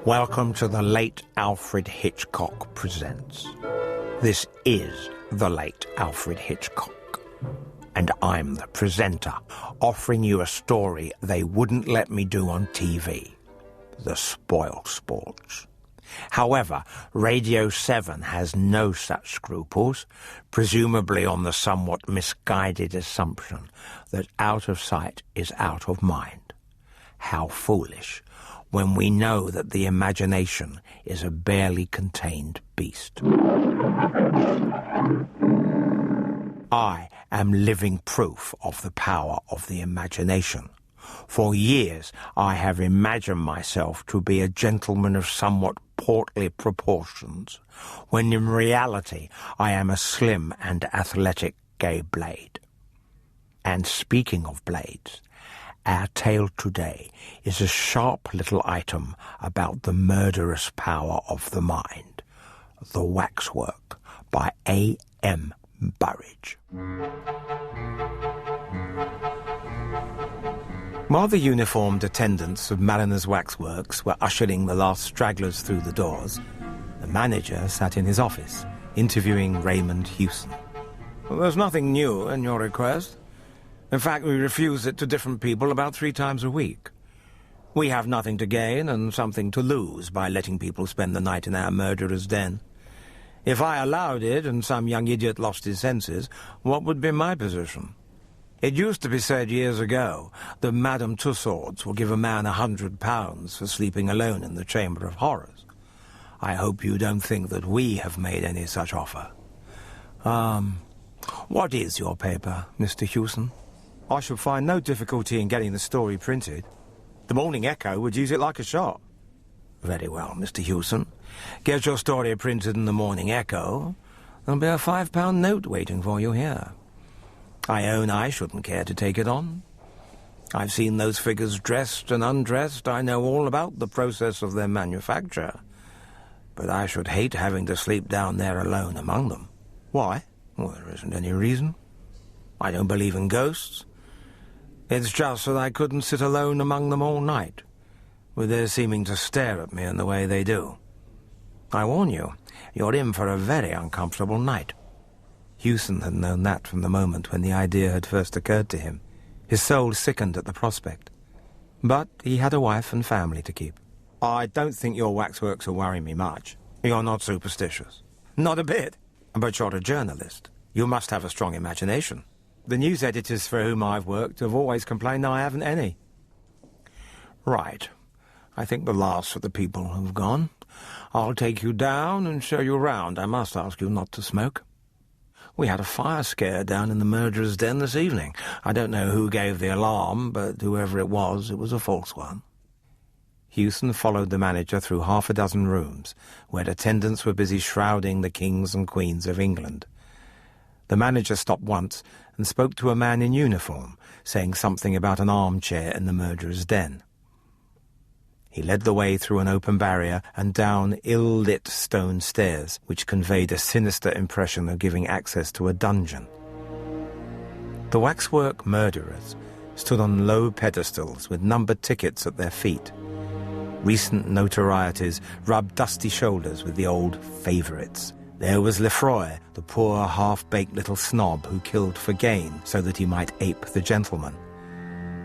Welcome to the late Alfred Hitchcock Presents. This is the late Alfred Hitchcock, and I'm the presenter, offering you a story they wouldn't let me do on TV, the spoil sports. However, Radio 7 has no such scruples, presumably on the somewhat misguided assumption that out of sight is out of mind. How foolish, when we know that the imagination is a barely contained beast. I am living proof of the power of the imagination. For years I have imagined myself to be a gentleman of somewhat portly proportions, when in reality I am a slim and athletic gay blade. And speaking of blades, our tale today is a sharp little item about the murderous power of the mind. The Waxwork by A.M. Burridge. While the uniformed attendants of Mariner's Waxworks were ushering the last stragglers through the doors, the manager sat in his office, interviewing Raymond Hewson. Well, there's nothing new in your request. In fact, we refuse it to different people about 3 times a week. We have nothing to gain and something to lose by letting people spend the night in our murderer's den. If I allowed it and some young idiot lost his senses, what would be my position? It used to be said years ago that Madame Tussauds will give a man £100 for sleeping alone in the Chamber of Horrors. I hope you don't think that we have made any such offer. What is your paper, Mr. Hewson? I should find no difficulty in getting the story printed. The Morning Echo would use it like a shot. Very well, Mr. Hewson. Get your story printed in the Morning Echo. There'll be a £5 note waiting for you here. I own I shouldn't care to take it on. I've seen those figures dressed and undressed. I know all about the process of their manufacture. But I should hate having to sleep down there alone among them. Why? Well, there isn't any reason. I don't believe in ghosts. It's just that I couldn't sit alone among them all night, with their seeming to stare at me in the way they do. I warn you, you're in for a very uncomfortable night. Hewson had known that from the moment when the idea had first occurred to him. His soul sickened at the prospect. But he had a wife and family to keep. I don't think your waxworks will worry me much. You're not superstitious. Not a bit. But you're a journalist. You must have a strong imagination. The news editors for whom I've worked have always complained I haven't any. Right. I think the last of the people have gone. I'll take you down and show you round. I must ask you not to smoke. We had a fire scare down in the murderer's den this evening. I don't know who gave the alarm, but whoever it was a false one. Hewson followed the manager through half a dozen rooms, where attendants were busy shrouding the kings and queens of England. The manager stopped once and spoke to a man in uniform, saying something about an armchair in the murderer's den. He led the way through an open barrier and down ill-lit stone stairs, which conveyed a sinister impression of giving access to a dungeon. The waxwork murderers stood on low pedestals with numbered tickets at their feet. Recent notorieties rubbed dusty shoulders with the old favourites. There was Lefroy, the poor half-baked little snob who killed for gain so that he might ape the gentleman.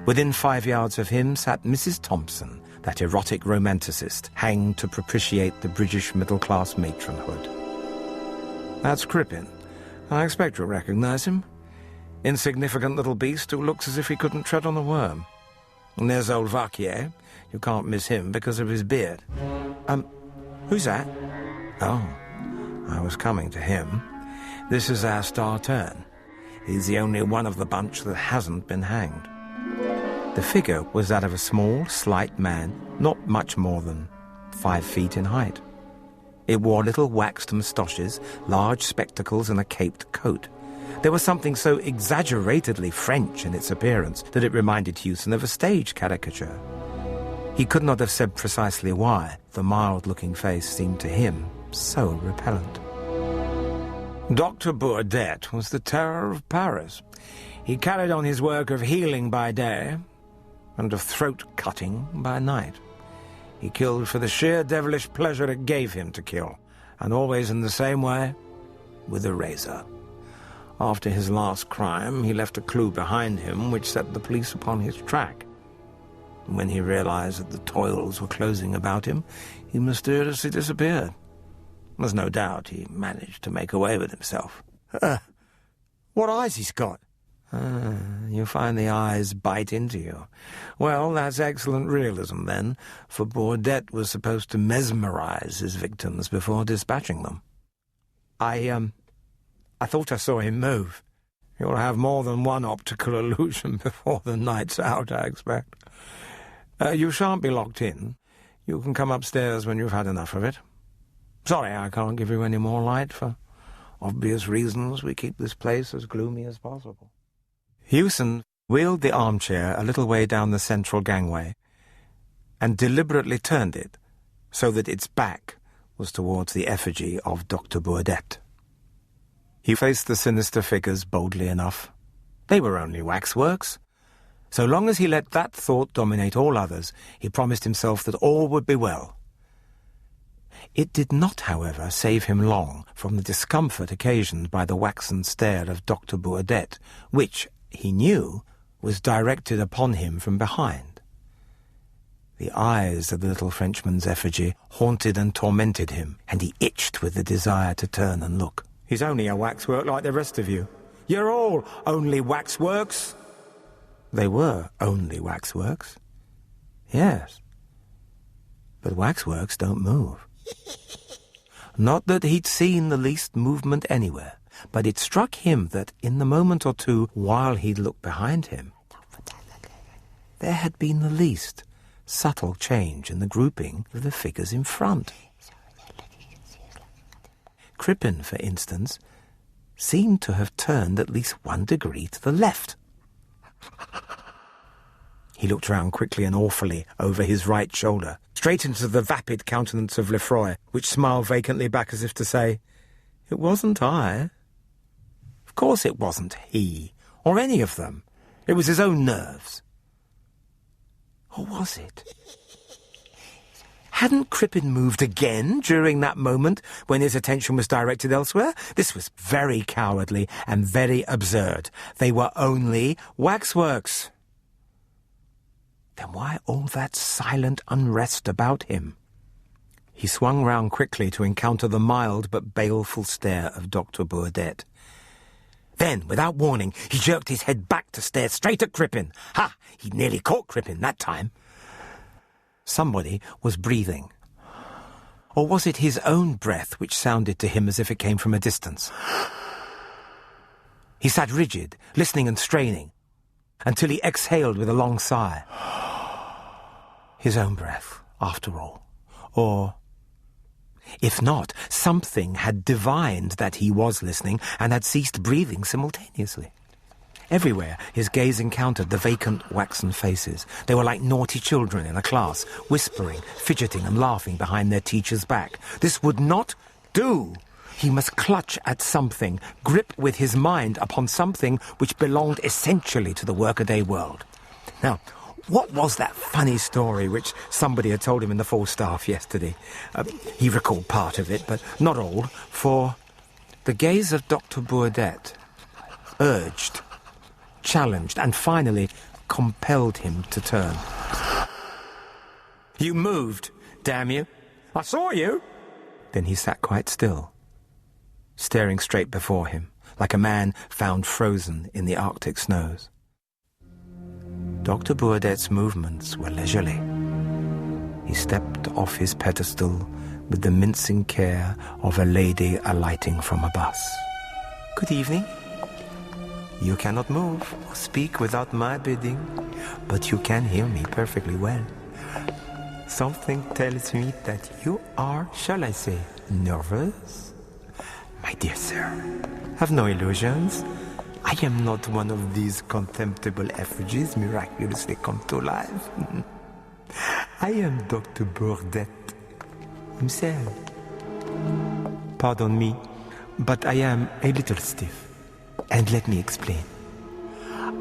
Within 5 yards of him sat Mrs. Thompson, that erotic romanticist, hanged to propitiate the British middle-class matronhood. That's Crippen. I expect you'll recognise him. Insignificant little beast who looks as if he couldn't tread on a worm. And there's old Vaquier. You can't miss him because of his beard. Who's that? Oh, I was coming to him. This is our star turn. He's the only one of the bunch that hasn't been hanged. The figure was that of a small, slight man, not much more than 5 feet in height. It wore little waxed moustaches, large spectacles, and a caped coat. There was something so exaggeratedly French in its appearance that it reminded Hewson of a stage caricature. He could not have said precisely why the mild-looking face seemed to him so repellent. Dr. Bourdette was the terror of Paris. He carried on his work of healing by day and of throat-cutting by night. He killed for the sheer devilish pleasure it gave him to kill, and always in the same way, with a razor. After his last crime, he left a clue behind him which set the police upon his track. When he realized that the toils were closing about him, he mysteriously disappeared. There's no doubt he managed to make away with himself. What eyes he's got? You find the eyes bite into you. Well, that's excellent realism, then, for Burdett was supposed to mesmerize his victims before dispatching them. I thought I saw him move. You'll have more than one optical illusion before the night's out, I expect. You shan't be locked in. You can come upstairs when you've had enough of it. Sorry, I can't give you any more light. For obvious reasons, we keep this place as gloomy as possible. Hewson wheeled the armchair a little way down the central gangway and deliberately turned it so that its back was towards the effigy of Dr. Burdett. He faced the sinister figures boldly enough. They were only waxworks. So long as he let that thought dominate all others, he promised himself that all would be well. It did not, however, save him long from the discomfort occasioned by the waxen stare of Dr. Burdett, which, he knew, was directed upon him from behind. The eyes of the little Frenchman's effigy haunted and tormented him, and he itched with the desire to turn and look. He's only a waxwork like the rest of you. You're all only waxworks. They were only waxworks. Yes. But waxworks don't move. Not that he'd seen the least movement anywhere, but it struck him that in the moment or two while he'd looked behind him, there had been the least subtle change in the grouping of the figures in front. Crippen, for instance, seemed to have turned at least 1 degree to the left. He looked round quickly and awfully over his right shoulder, straight into the vapid countenance of Lefroy, which smiled vacantly back as if to say, "It wasn't I." Of course it wasn't he, or any of them. It was his own nerves. Or was it? Hadn't Crippen moved again during that moment when his attention was directed elsewhere? This was very cowardly and very absurd. They were only waxworks. Then why all that silent unrest about him? He swung round quickly to encounter the mild but baleful stare of Dr. Burdett. Then, without warning, he jerked his head back to stare straight at Crippen. Ha! He'd nearly caught Crippen that time. Somebody was breathing. Or was it his own breath which sounded to him as if it came from a distance? He sat rigid, listening and straining, until he exhaled with a long sigh. His own breath, after all. Or, if not, something had divined that he was listening and had ceased breathing simultaneously. Everywhere his gaze encountered the vacant waxen faces. They were like naughty children in a class, whispering, fidgeting and laughing behind their teacher's back. This would not do. He must clutch at something, grip with his mind upon something which belonged essentially to the workaday world. Now, what was that funny story which somebody had told him in the Falstaff yesterday? He recalled part of it, but not all, for the gaze of Dr. Burdett urged, challenged, and finally compelled him to turn. You moved, damn you. I saw you. Then he sat quite still, staring straight before him, like a man found frozen in the Arctic snows. Dr. Burdett's movements were leisurely. He stepped off his pedestal with the mincing care of a lady alighting from a bus. "Good evening. You cannot move or speak without my bidding, but you can hear me perfectly well. Something tells me that you are, shall I say, nervous? My dear sir, have no illusions. I am not one of these contemptible effigies miraculously come to life. I am Dr. Burdett himself. Pardon me, but I am a little stiff. And let me explain.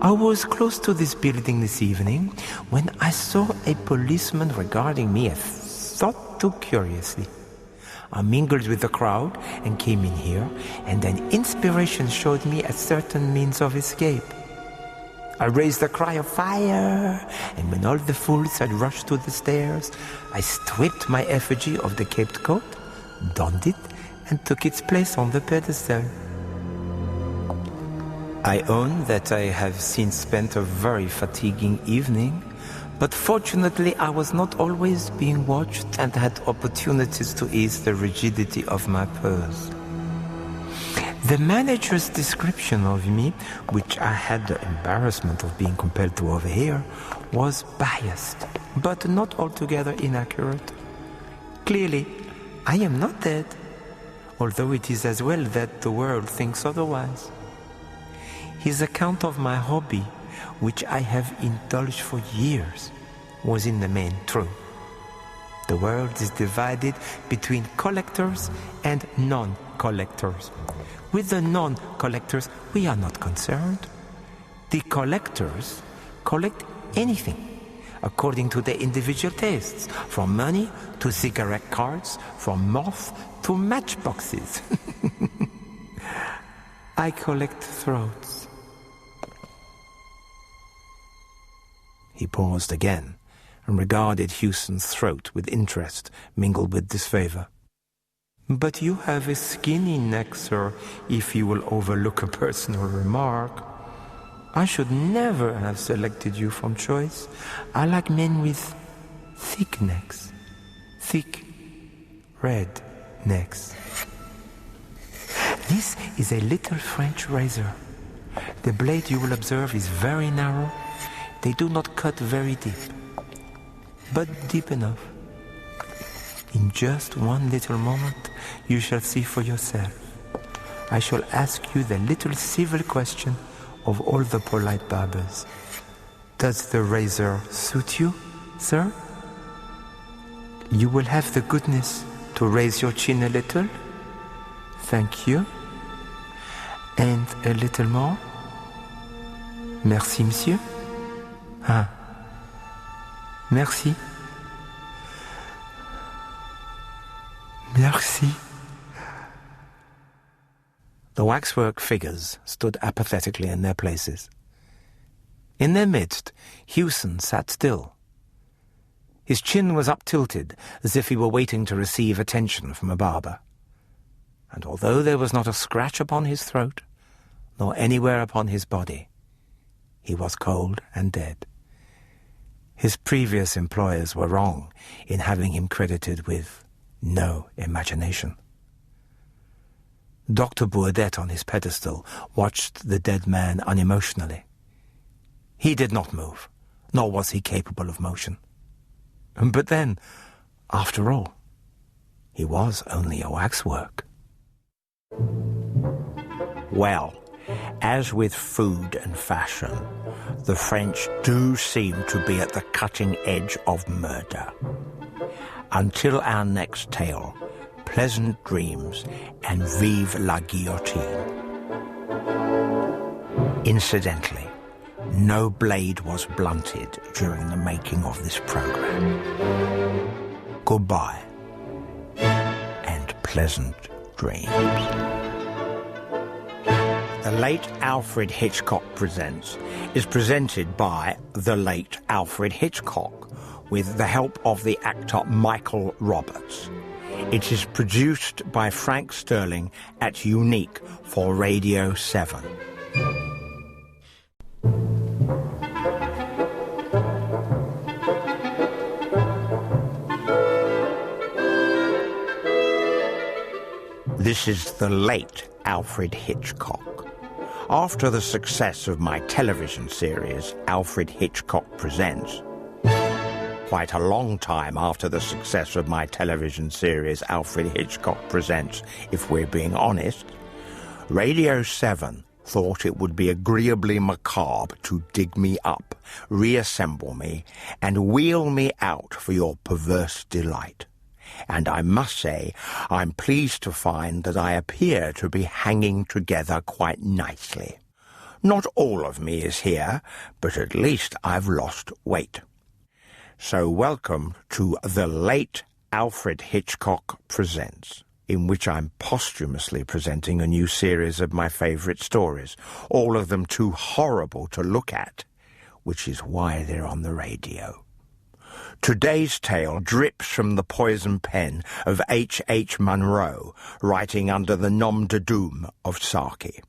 I was close to this building this evening when I saw a policeman regarding me as thought too curiously. I mingled with the crowd and came in here, and then inspiration showed me a certain means of escape. I raised a cry of fire, and when all the fools had rushed to the stairs, I stripped my effigy of the caped coat, donned it, and took its place on the pedestal. I own that I have since spent a very fatiguing evening, but fortunately I was not always being watched and had opportunities to ease the rigidity of my pose. The manager's description of me, which I had the embarrassment of being compelled to overhear, was biased, but not altogether inaccurate. Clearly, I am not dead, although it is as well that the world thinks otherwise. His account of my hobby, which I have indulged for years, was in the main true. The world is divided between collectors and non-collectors. With the non-collectors, we are not concerned. The collectors collect anything, according to their individual tastes, from money to cigarette cards, from moth to matchboxes. I collect throats. He paused again and regarded Hewson's throat with interest mingled with disfavor. But you have a skinny neck, sir, if you will overlook a personal remark. I should never have selected you from choice. I like men with thick necks. Thick, red necks. This is a little French razor. The blade, you will observe, is very narrow. They do not cut very deep, but deep enough. In just one little moment, you shall see for yourself. I shall ask you the little civil question of all the polite barbers. Does the razor suit you, sir? You will have the goodness to raise your chin a little. Thank you. And a little more. Merci, monsieur. Ah. Merci. Merci. The waxwork figures stood apathetically in their places. In their midst, Hewson sat still. His chin was up-tilted, as if he were waiting to receive attention from a barber. And although there was not a scratch upon his throat, nor anywhere upon his body, he was cold and dead. His previous employers were wrong in having him credited with no imagination. Dr. Boudet on his pedestal watched the dead man unemotionally. He did not move, nor was he capable of motion. But then, after all, he was only a waxwork. Well, as with food and fashion, the French do seem to be at the cutting edge of murder. Until our next tale, pleasant dreams and vive la guillotine. Incidentally, no blade was blunted during the making of this program. Goodbye, and pleasant dreams. The Late Alfred Hitchcock Presents is presented by the late Alfred Hitchcock with the help of the actor Michael Roberts. It is produced by Frank Sterling at Unique for Radio 7. This is the late Alfred Hitchcock. After the success of my television series, Alfred Hitchcock Presents, quite a long time after the success of my television series, Alfred Hitchcock Presents, if we're being honest, Radio 7 thought it would be agreeably macabre to dig me up, reassemble me, and wheel me out for your perverse delight. And I must say, I'm pleased to find that I appear to be hanging together quite nicely. Not all of me is here, but at least I've lost weight. So welcome to the late Alfred Hitchcock Presents, in which I'm posthumously presenting a new series of my favourite stories, all of them too horrible to look at, which is why they're on the radio. Today's tale drips from the poison pen of H. Munro, writing under the nom de doom of Saki.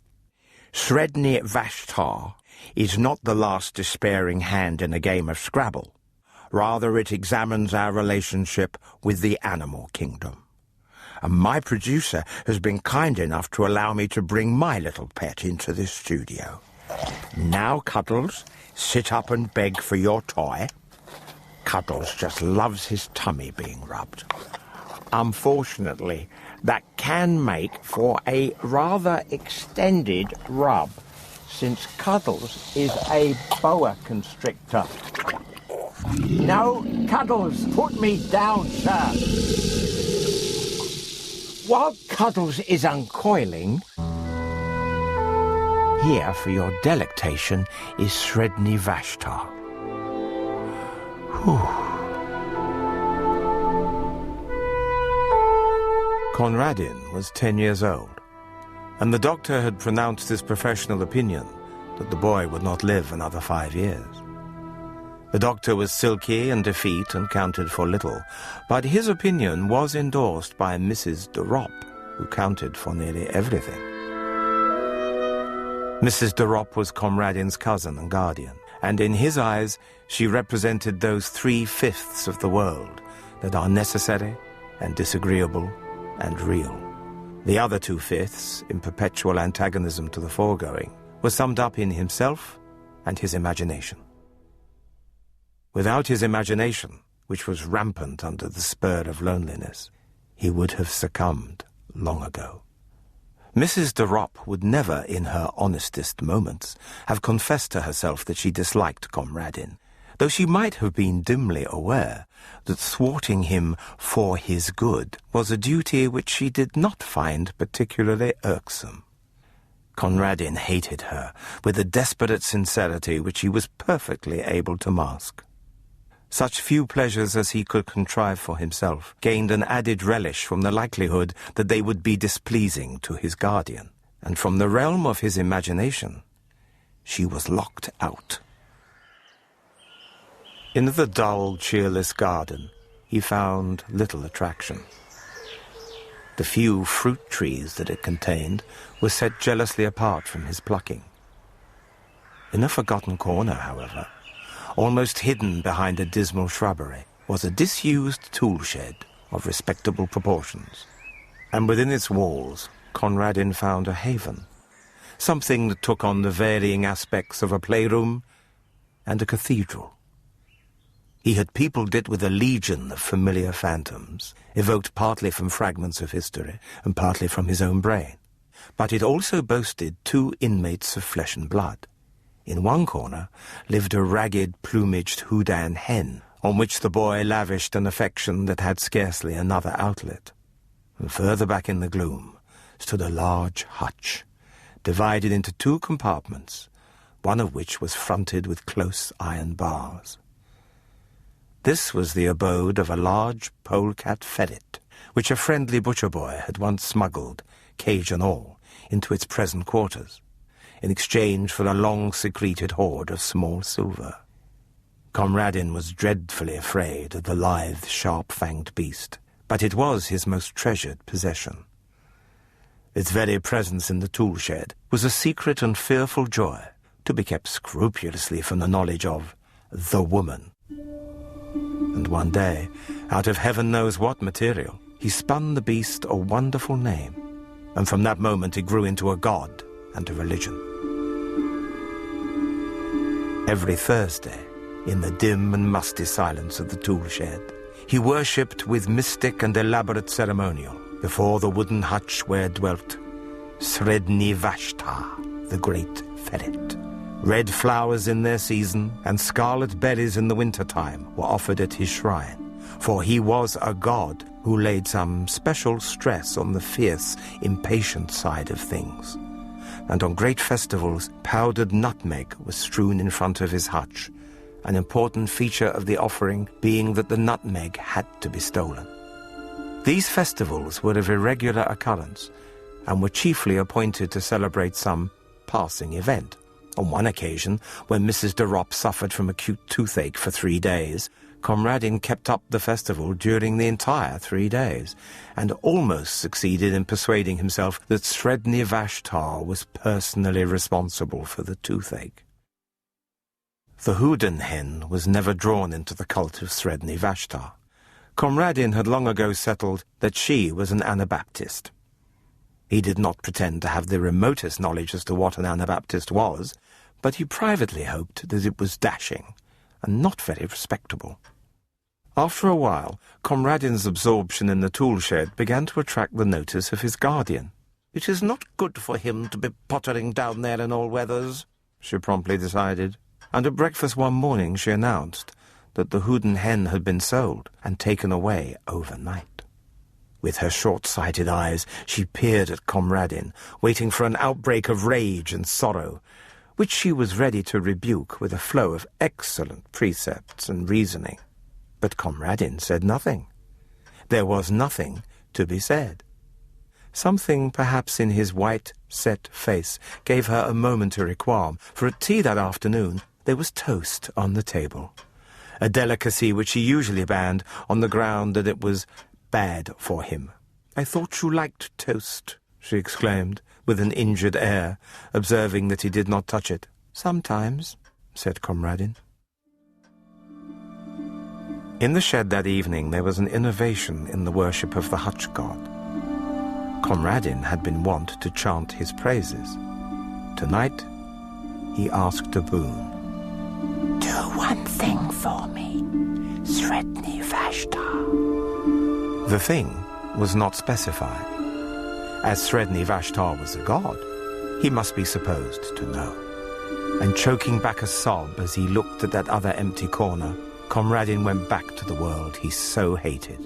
Sredni Vashtar is not the last despairing hand in a game of Scrabble. Rather, it examines our relationship with the animal kingdom. And my producer has been kind enough to allow me to bring my little pet into this studio. Now, Cuddles, sit up and beg for your toy. Cuddles just loves his tummy being rubbed. Unfortunately, that can make for a rather extended rub, since Cuddles is a boa constrictor. No, Cuddles, put me down, sir. While Cuddles is uncoiling, here for your delectation is Sredni Vashtar. Conradin was 10 years old, and the doctor had pronounced his professional opinion that the boy would not live another 5 years. The doctor was silky and effete and counted for little, but his opinion was endorsed by Mrs. de Ropp, who counted for nearly everything. Mrs. de Ropp was Conradin's cousin and guardian, and in his eyes she represented those 3/5 of the world that are necessary and disagreeable and real. The other 2/5, in perpetual antagonism to the foregoing, were summed up in himself and his imagination. Without his imagination, which was rampant under the spur of loneliness, he would have succumbed long ago. Mrs. de Ropp would never, in her honestest moments, have confessed to herself that she disliked Conradin, though she might have been dimly aware that thwarting him for his good was a duty which she did not find particularly irksome. Conradin hated her with a desperate sincerity which he was perfectly able to mask. Such few pleasures as he could contrive for himself gained an added relish from the likelihood that they would be displeasing to his guardian, and from the realm of his imagination she was locked out. In the dull, cheerless garden he found little attraction. The few fruit trees that it contained were set jealously apart from his plucking. In a forgotten corner, however, almost hidden behind a dismal shrubbery, was a disused tool shed of respectable proportions, and within its walls Conradin found a haven, something that took on the varying aspects of a playroom and a cathedral. He had peopled it with a legion of familiar phantoms, evoked partly from fragments of history and partly from his own brain, but it also boasted 2 inmates of flesh and blood. In one corner lived a ragged, plumaged Houdan hen, on which the boy lavished an affection that had scarcely another outlet. And further back in the gloom stood a large hutch, divided into 2 compartments, one of which was fronted with close iron bars. This was the abode of a large polecat ferret, which a friendly butcher boy had once smuggled, cage and all, into its present quarters, in exchange for a long-secreted hoard of small silver. Conradin was dreadfully afraid of the lithe, sharp-fanged beast, but it was his most treasured possession. Its very presence in the tool shed was a secret and fearful joy, to be kept scrupulously from the knowledge of the woman. And one day, out of heaven knows what material, he spun the beast a wonderful name, and from that moment it grew into a god and a religion. Every Thursday, in the dim and musty silence of the tool shed, he worshipped with mystic and elaborate ceremonial before the wooden hutch where dwelt Sredni Vashtar, the great ferret. Red flowers in their season and scarlet berries in the winter-time were offered at his shrine, for he was a god who laid some special stress on the fierce, impatient side of things. And on great festivals, powdered nutmeg was strewn in front of his hutch, an important feature of the offering being that the nutmeg had to be stolen. These festivals were of irregular occurrence and were chiefly appointed to celebrate some passing event. On one occasion, when Mrs. de Ropp suffered from acute toothache for 3 days, Conradin kept up the festival during the entire 3 days, and almost succeeded in persuading himself that Sredni Vashtar was personally responsible for the toothache. The Houden hen was never drawn into the cult of Sredni Vashtar. Conradin had long ago settled that she was an Anabaptist. He did not pretend to have the remotest knowledge as to what an Anabaptist was, but he privately hoped that it was dashing and not very respectable. After a while, Conradin's absorption in the tool shed began to attract the notice of his guardian. "It is not good for him to be pottering down there in all weathers," she promptly decided, and at breakfast one morning she announced that the Houden hen had been sold and taken away overnight. With her short-sighted eyes, she peered at Conradin, waiting for an outbreak of rage and sorrow, which she was ready to rebuke with a flow of excellent precepts and reasoning. But Conradin said nothing. There was nothing to be said. Something, perhaps, in his white, set face gave her a momentary qualm, for at tea that afternoon there was toast on the table, a delicacy which he usually banned on the ground that it was bad for him. "I thought you liked toast," she exclaimed, with an injured air, observing that he did not touch it. "Sometimes," said Conradin. In the shed that evening there was an innovation in the worship of the hutch god. Conradin had been wont to chant his praises. Tonight he asked a boon. "Do one thing for me, Sredni Vashtar." The thing was not specified. As Sredni Vashtar was a god, he must be supposed to know. And choking back a sob as he looked at that other empty corner, Conradin went back to the world he so hated.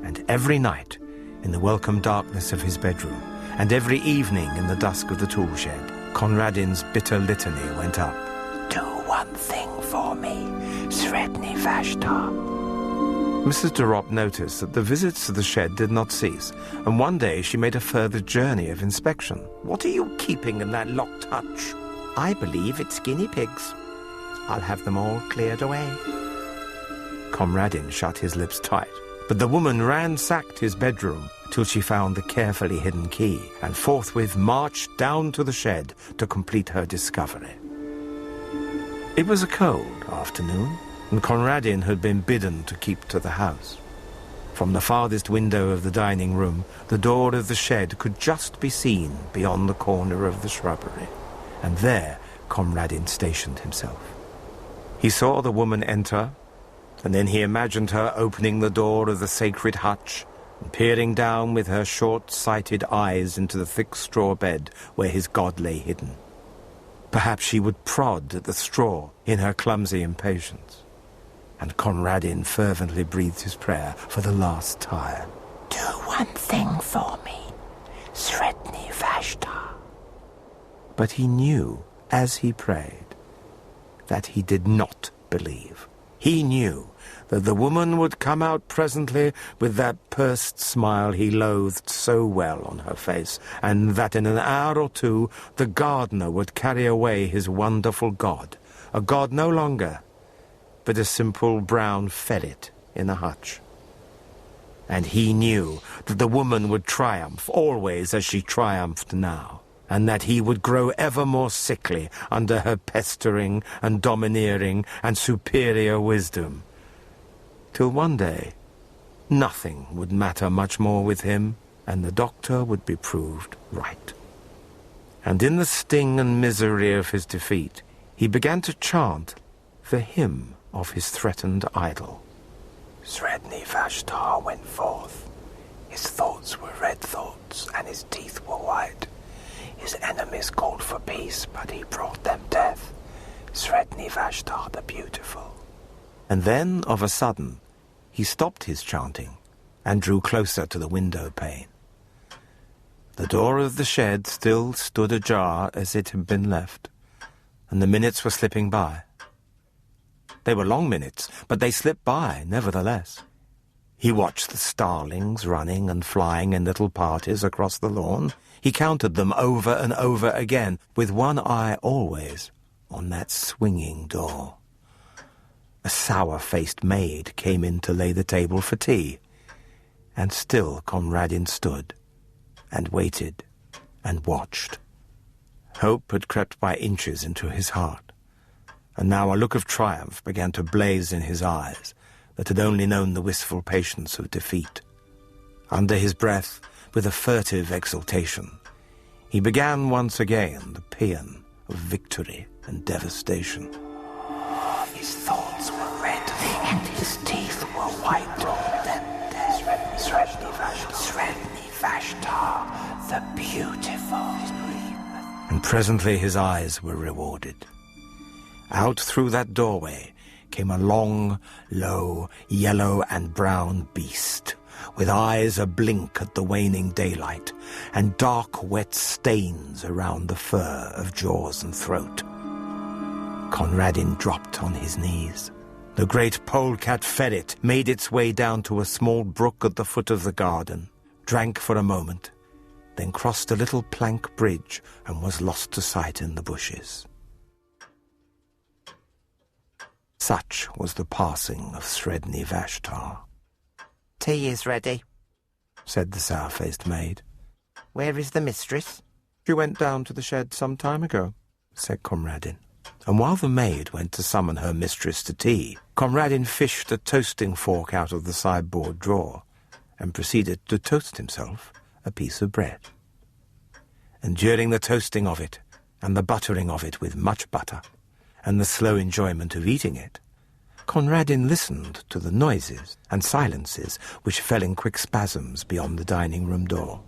And every night, in the welcome darkness of his bedroom, and every evening in the dusk of the tool shed, Conradin's bitter litany went up. "Do one thing for me, Sredni Vashtar." Mrs. de Ropp noticed that the visits to the shed did not cease, and one day she made a further journey of inspection. "What are you keeping in that locked hutch?" "I believe it's guinea pigs. I'll have them all cleared away." Conradin shut his lips tight, but the woman ransacked his bedroom till she found the carefully hidden key, and forthwith marched down to the shed to complete her discovery. It was a cold afternoon, and Conradin had been bidden to keep to the house. From the farthest window of the dining room, the door of the shed could just be seen beyond the corner of the shrubbery, and there Conradin stationed himself. He saw the woman enter, and then he imagined her opening the door of the sacred hutch and peering down with her short-sighted eyes into the thick straw bed where his god lay hidden. Perhaps she would prod at the straw in her clumsy impatience. And Conradin fervently breathed his prayer for the last time. "Do one thing for me, Sredni Vashtar." But he knew, as he prayed, that he did not believe. He knew that the woman would come out presently with that pursed smile he loathed so well on her face, and that in an hour or two the gardener would carry away his wonderful god, a god no longer, but a simple brown ferret in a hutch. And he knew that the woman would triumph always as she triumphed now, and that he would grow ever more sickly under her pestering and domineering and superior wisdom, till one day nothing would matter much more with him, and the doctor would be proved right. And in the sting and misery of his defeat, he began to chant the hymn of his threatened idol. Sredni Vashtar went forth. His thoughts were red thoughts, and his teeth were white. His enemies called for peace, but he brought them death. Sredni Vashtar the beautiful. And then, of a sudden, he stopped his chanting and drew closer to the window pane. The door of the shed still stood ajar as it had been left, and the minutes were slipping by. They were long minutes, but they slipped by, nevertheless. He watched the starlings running and flying in little parties across the lawn. He counted them over and over again, with one eye always on that swinging door. A sour-faced maid came in to lay the table for tea, and still Conradin stood and waited and watched. Hope had crept by inches into his heart, and now a look of triumph began to blaze in his eyes that had only known the wistful patience of defeat. Under his breath, with a furtive exultation, he began once again the paean of victory and devastation. His thoughts were red, and his teeth were white. Then there's Sredni Vashtar, the beautiful. And presently his eyes were rewarded. Out through that doorway came a long, low, yellow and brown beast, with eyes a-blink at the waning daylight, and dark, wet stains around the fur of jaws and throat. Conradin dropped on his knees. The great polecat ferret made its way down to a small brook at the foot of the garden, drank for a moment, then crossed a little plank bridge and was lost to sight in the bushes. Such was the passing of Sredni Vashtar. "Tea is ready," said the sour-faced maid. "Where is the mistress?" "She went down to the shed some time ago," said Conradin. And while the maid went to summon her mistress to tea, Conradin fished a toasting fork out of the sideboard drawer and proceeded to toast himself a piece of bread. And during the toasting of it, and the buttering of it with much butter, and the slow enjoyment of eating it, Conradin listened to the noises and silences which fell in quick spasms beyond the dining-room door.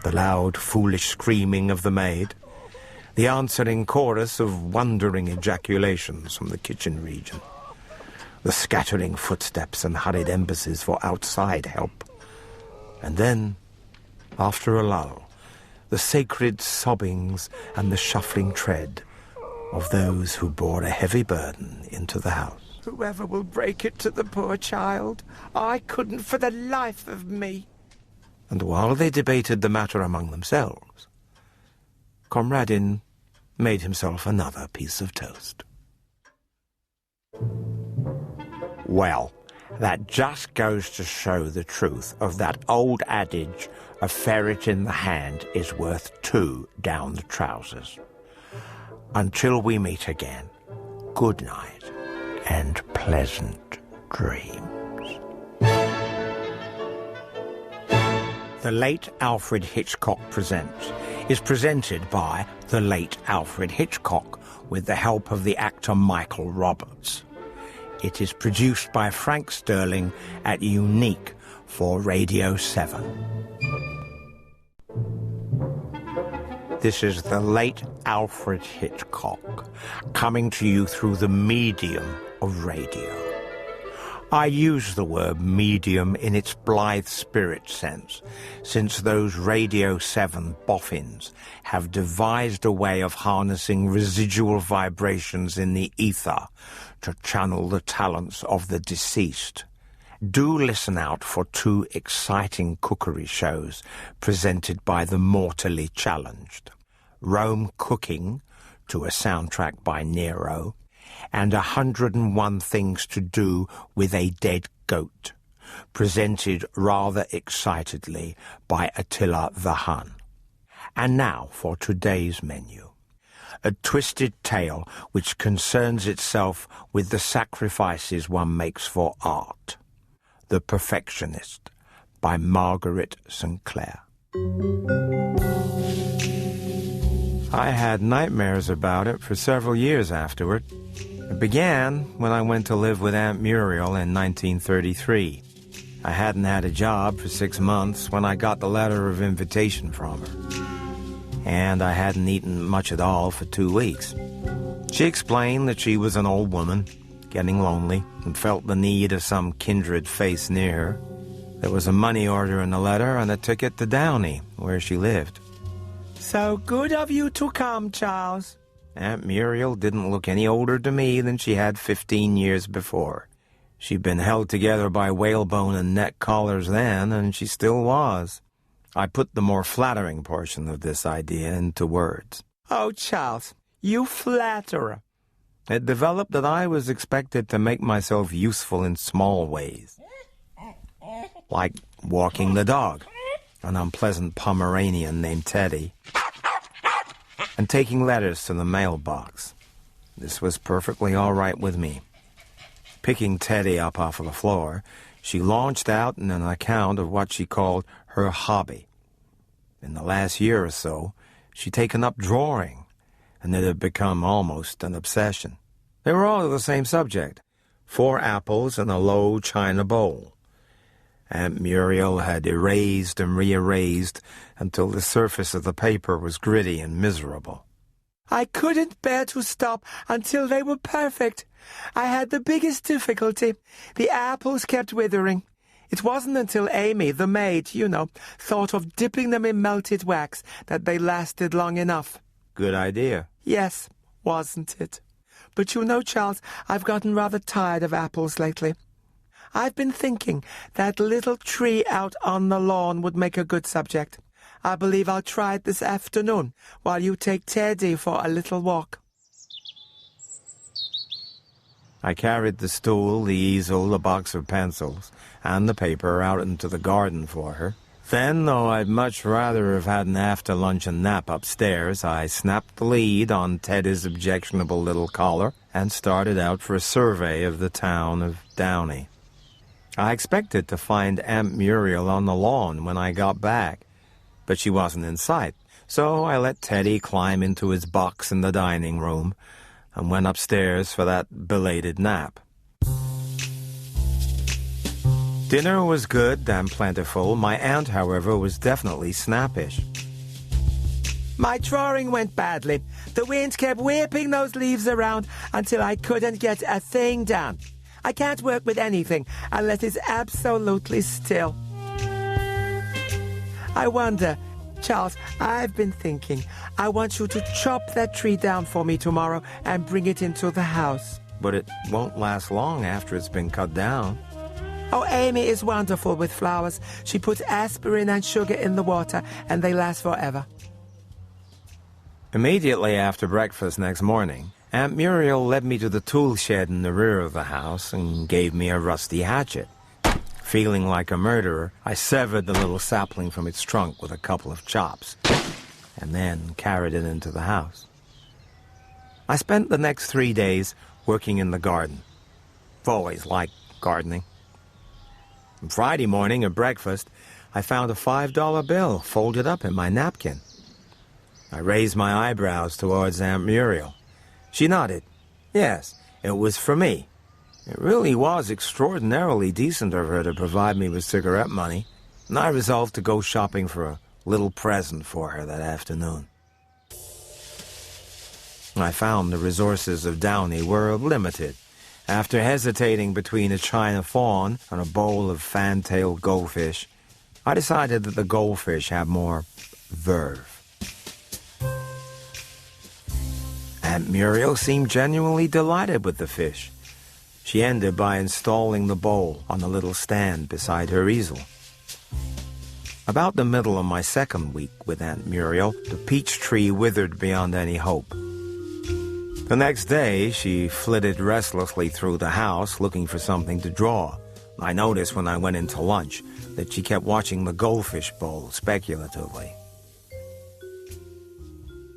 The loud, foolish screaming of the maid, the answering chorus of wondering ejaculations from the kitchen region, the scattering footsteps and hurried embassies for outside help, and then, after a lull, the sacred sobbings and the shuffling tread of those who bore a heavy burden into the house. "Whoever will break it to the poor child? I couldn't for the life of me." And while they debated the matter among themselves, Conradin made himself another piece of toast. Well, that just goes to show the truth of that old adage, a ferret in the hand is worth two down the trousers. Until we meet again, good night and pleasant dreams. The Late Alfred Hitchcock Presents is presented by the late Alfred Hitchcock with the help of the actor Michael Roberts. It is produced by Frank Sterling at Unique for Radio 7. This is the late Alfred Hitchcock, coming to you through the medium of radio. I use the word medium in its blithe spirit sense, since those Radio 7 boffins have devised a way of harnessing residual vibrations in the ether to channel the talents of the deceased. Do listen out for two exciting cookery shows presented by the mortally challenged. Rome Cooking, to a soundtrack by Nero, and 101 Things to Do with a Dead Goat, presented rather excitedly by Attila the Hun. And now for today's menu. A twisted tale which concerns itself with the sacrifices one makes for art. The Perfectionist, by Margaret St. Clair. I had nightmares about it for several years afterward. It began when I went to live with Aunt Muriel in 1933. I hadn't had a job for 6 months when I got the letter of invitation from her. And I hadn't eaten much at all for 2 weeks. She explained that she was an old woman, getting lonely, and felt the need of some kindred face near her. There was a money order in the letter and a ticket to Downey, where she lived. "So good of you to come, Charles." Aunt Muriel didn't look any older to me than she had 15 years before. She'd been held together by whalebone and neck collars then, and she still was. I put the more flattering portion of this idea into words. Oh, Charles, you flatterer. It developed that I was expected to make myself useful in small ways, like walking the dog, an unpleasant Pomeranian named Teddy, and taking letters to the mailbox. This was perfectly all right with me. Picking Teddy up off of the floor, she launched out in an account of what she called her hobby. In the last year or so, she'd taken up drawing, and it had become almost an obsession. They were all the same subject, 4 apples in a low china bowl. Aunt Muriel had erased and rearranged until the surface of the paper was gritty and miserable. I couldn't bear to stop until they were perfect. I had the biggest difficulty. The apples kept withering. It wasn't until Amy, the maid, thought of dipping them in melted wax that they lasted long enough. Good idea. Yes, wasn't it? But Charles, I've gotten rather tired of apples lately. I've been thinking that little tree out on the lawn would make a good subject. I believe I'll try it this afternoon while you take Teddy for a little walk. I carried the stool, the easel, the box of pencils, and the paper out into the garden for her. Then, though I'd much rather have had an after-luncheon nap upstairs, I snapped the lead on Teddy's objectionable little collar and started out for a survey of the town of Downey. I expected to find Aunt Muriel on the lawn when I got back, but she wasn't in sight, so I let Teddy climb into his box in the dining room and went upstairs for that belated nap. Dinner was good and plentiful. My aunt, however, was definitely snappish. My drawing went badly. The wind kept whipping those leaves around until I couldn't get a thing done. I can't work with anything unless it's absolutely still. I wonder, Charles, I've been thinking, I want you to chop that tree down for me tomorrow and bring it into the house. But it won't last long after it's been cut down. Oh, Amy is wonderful with flowers. She puts aspirin and sugar in the water, and they last forever. Immediately after breakfast next morning, Aunt Muriel led me to the tool shed in the rear of the house and gave me a rusty hatchet. Feeling like a murderer, I severed the little sapling from its trunk with a couple of chops, and then carried it into the house. I spent the next 3 days working in the garden. I've always liked gardening. On Friday morning at breakfast, I found a $5 bill folded up in my napkin. I raised my eyebrows towards Aunt Muriel. She nodded. Yes, it was for me. It really was extraordinarily decent of her to provide me with cigarette money, and I resolved to go shopping for a little present for her that afternoon. I found the resources of Downey were limited. After hesitating between a china fawn and a bowl of fan-tailed goldfish, I decided that the goldfish had more verve. Aunt Muriel seemed genuinely delighted with the fish. She ended by installing the bowl on a little stand beside her easel. About the middle of my second week with Aunt Muriel, the peach tree withered beyond any hope. The next day, she flitted restlessly through the house looking for something to draw. I noticed when I went into lunch that she kept watching the goldfish bowl speculatively.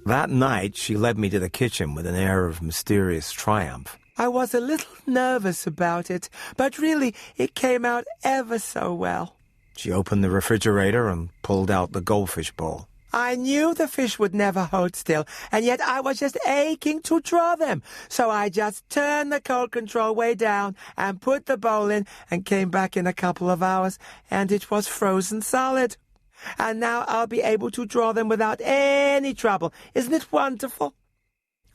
That night, she led me to the kitchen with an air of mysterious triumph. I was a little nervous about it, but really it came out ever so well. She opened the refrigerator and pulled out the goldfish bowl. I knew the fish would never hold still, and yet I was just aching to draw them. So I just turned the cold control way down and put the bowl in and came back in a couple of hours, and it was frozen solid. And now I'll be able to draw them without any trouble. Isn't it wonderful?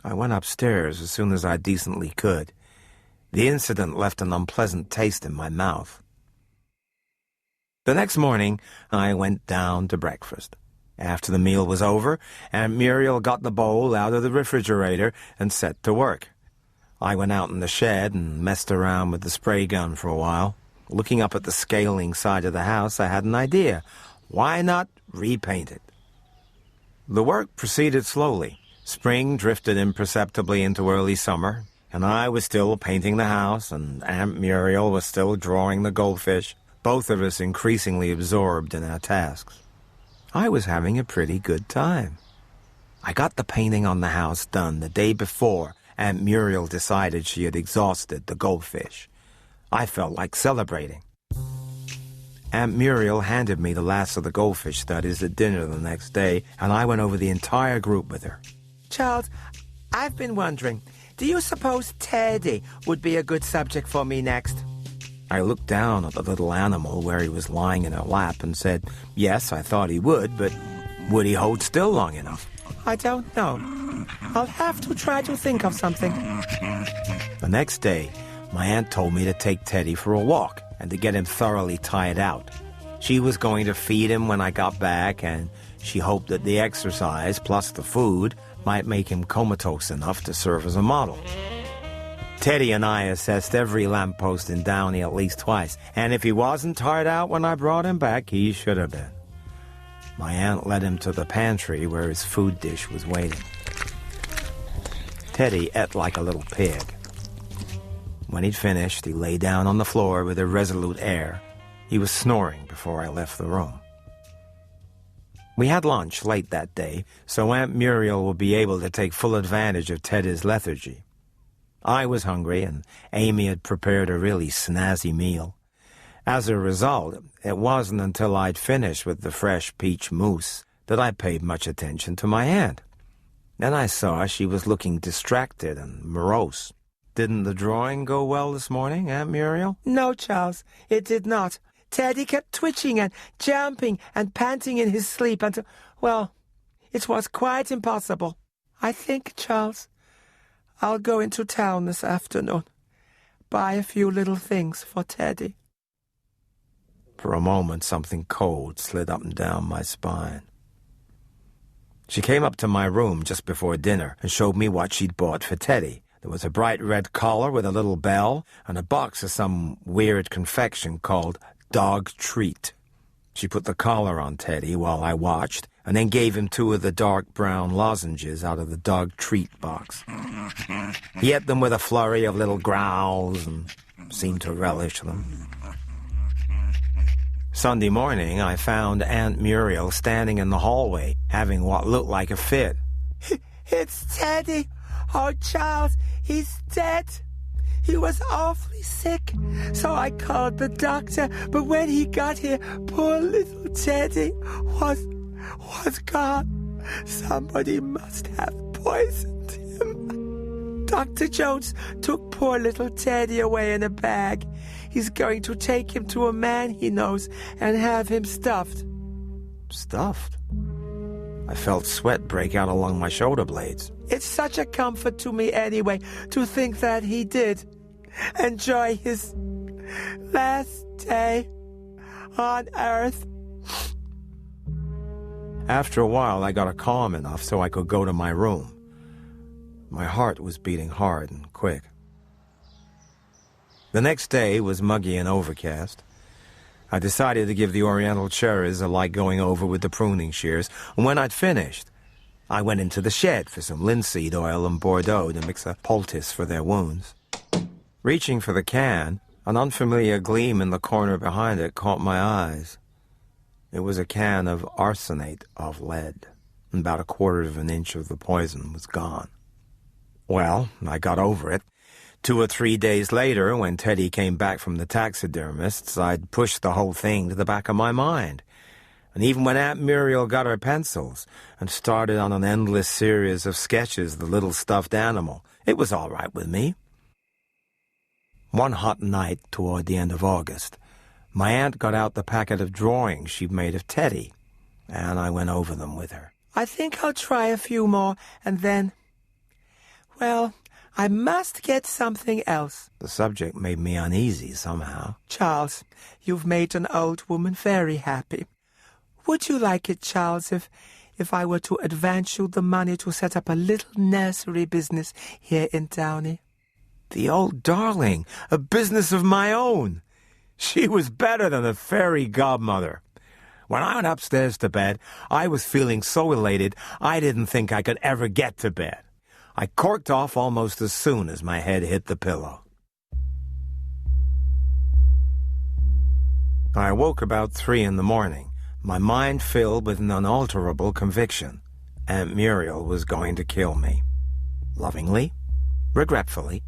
I went upstairs as soon as I decently could. The incident left an unpleasant taste in my mouth. The next morning, I went down to breakfast. After the meal was over, Aunt Muriel got the bowl out of the refrigerator and set to work. I went out in the shed and messed around with the spray gun for a while. Looking up at the scaling side of the house, I had an idea. Why not repaint it? The work proceeded slowly. Spring drifted imperceptibly into early summer, and I was still painting the house, and Aunt Muriel was still drawing the goldfish, both of us increasingly absorbed in our tasks. I was having a pretty good time. I got the painting on the house done the day before Aunt Muriel decided she had exhausted the goldfish. I felt like celebrating. Aunt Muriel handed me the last of the goldfish studies at dinner the next day, and I went over the entire group with her. Charles, I've been wondering, do you suppose Teddy would be a good subject for me next? I looked down at the little animal where he was lying in her lap and said, yes, I thought he would, but would he hold still long enough? I don't know. I'll have to try to think of something. The next day, my aunt told me to take Teddy for a walk and to get him thoroughly tired out. She was going to feed him when I got back, and she hoped that the exercise plus the food might make him comatose enough to serve as a model. Teddy and I assessed every lamppost in Downey at least twice, and if he wasn't tired out when I brought him back, he should have been. My aunt led him to the pantry where his food dish was waiting. Teddy ate like a little pig. When he'd finished, he lay down on the floor with a resolute air. He was snoring before I left the room. We had lunch late that day, so Aunt Muriel would be able to take full advantage of Teddy's lethargy. I was hungry, and Amy had prepared a really snazzy meal. As a result, it wasn't until I'd finished with the fresh peach mousse that I paid much attention to my aunt. Then I saw she was looking distracted and morose. Didn't the drawing go well this morning, Aunt Muriel? No, Charles, it did not. Teddy kept twitching and jumping and panting in his sleep until, well, it was quite impossible. I think, Charles, I'll go into town this afternoon, buy a few little things for Teddy. For a moment, something cold slid up and down my spine. She came up to my room just before dinner and showed me what she'd bought for Teddy. There was a bright red collar with a little bell and a box of some weird confection called Dog Treat. She put the collar on Teddy while I watched, and then gave him 2 of the dark brown lozenges out of the Dog Treat box. He ate them with a flurry of little growls and seemed to relish them. Sunday morning, I found Aunt Muriel standing in the hallway, having what looked like a fit. It's Teddy! Oh, Charles, he's dead! He was awfully sick, so I called the doctor, but when he got here, poor little Teddy was gone. Somebody must have poisoned him. Dr. Jones took poor little Teddy away in a bag. He's going to take him to a man he knows and have him stuffed. Stuffed? I felt sweat break out along my shoulder blades. It's such a comfort to me anyway to think that he did enjoy his last day on Earth. After a while, I got calm enough so I could go to my room. My heart was beating hard and quick. The next day was muggy and overcast. I decided to give the oriental cherries a light going over with the pruning shears, and when I'd finished, I went into the shed for some linseed oil and Bordeaux to mix a poultice for their wounds. Reaching for the can, an unfamiliar gleam in the corner behind it caught my eyes. It was a can of arsenate of lead, and about 1/4 of an inch of the poison was gone. Well, I got over it. 2 or 3 days later, when Teddy came back from the taxidermist's, I'd pushed the whole thing to the back of my mind. And even when Aunt Muriel got her pencils and started on an endless series of sketches of the little stuffed animal, it was all right with me. One hot night toward the end of August, my aunt got out the packet of drawings she'd made of Teddy, and I went over them with her. I think I'll try a few more, and then, well, I must get something else. The subject made me uneasy somehow. Charles, you've made an old woman very happy. Would you like it, Charles, if I were to advance you the money to set up a little nursery business here in Downey? The old darling, a business of my own. She was better than a fairy godmother. When I went upstairs to bed, I was feeling so elated I didn't think I could ever get to bed. I corked off almost as soon as my head hit the pillow. I woke about 3 in the morning, my mind filled with an unalterable conviction. Aunt Muriel was going to kill me. Lovingly, regretfully,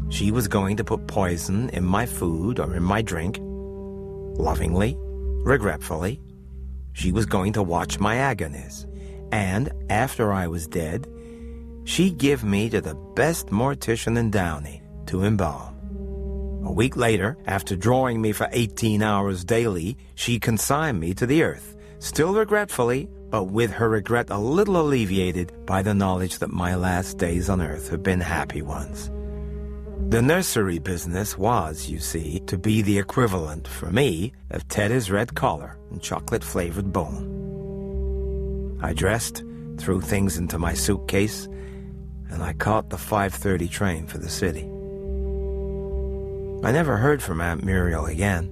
she was going to put poison in my food or in my drink. Lovingly, regretfully, she was going to watch my agonies. And after I was dead, she'd give me to the best mortician in Downey to embalm. A week later, after drawing me for 18 hours daily, she consigned me to the earth, still regretfully, but with her regret a little alleviated by the knowledge that my last days on earth had been happy ones. The nursery business was, you see, to be the equivalent, for me, of Teddy's red collar and chocolate-flavored bone. I dressed, threw things into my suitcase, and I caught the 5:30 train for the city. I never heard from Aunt Muriel again.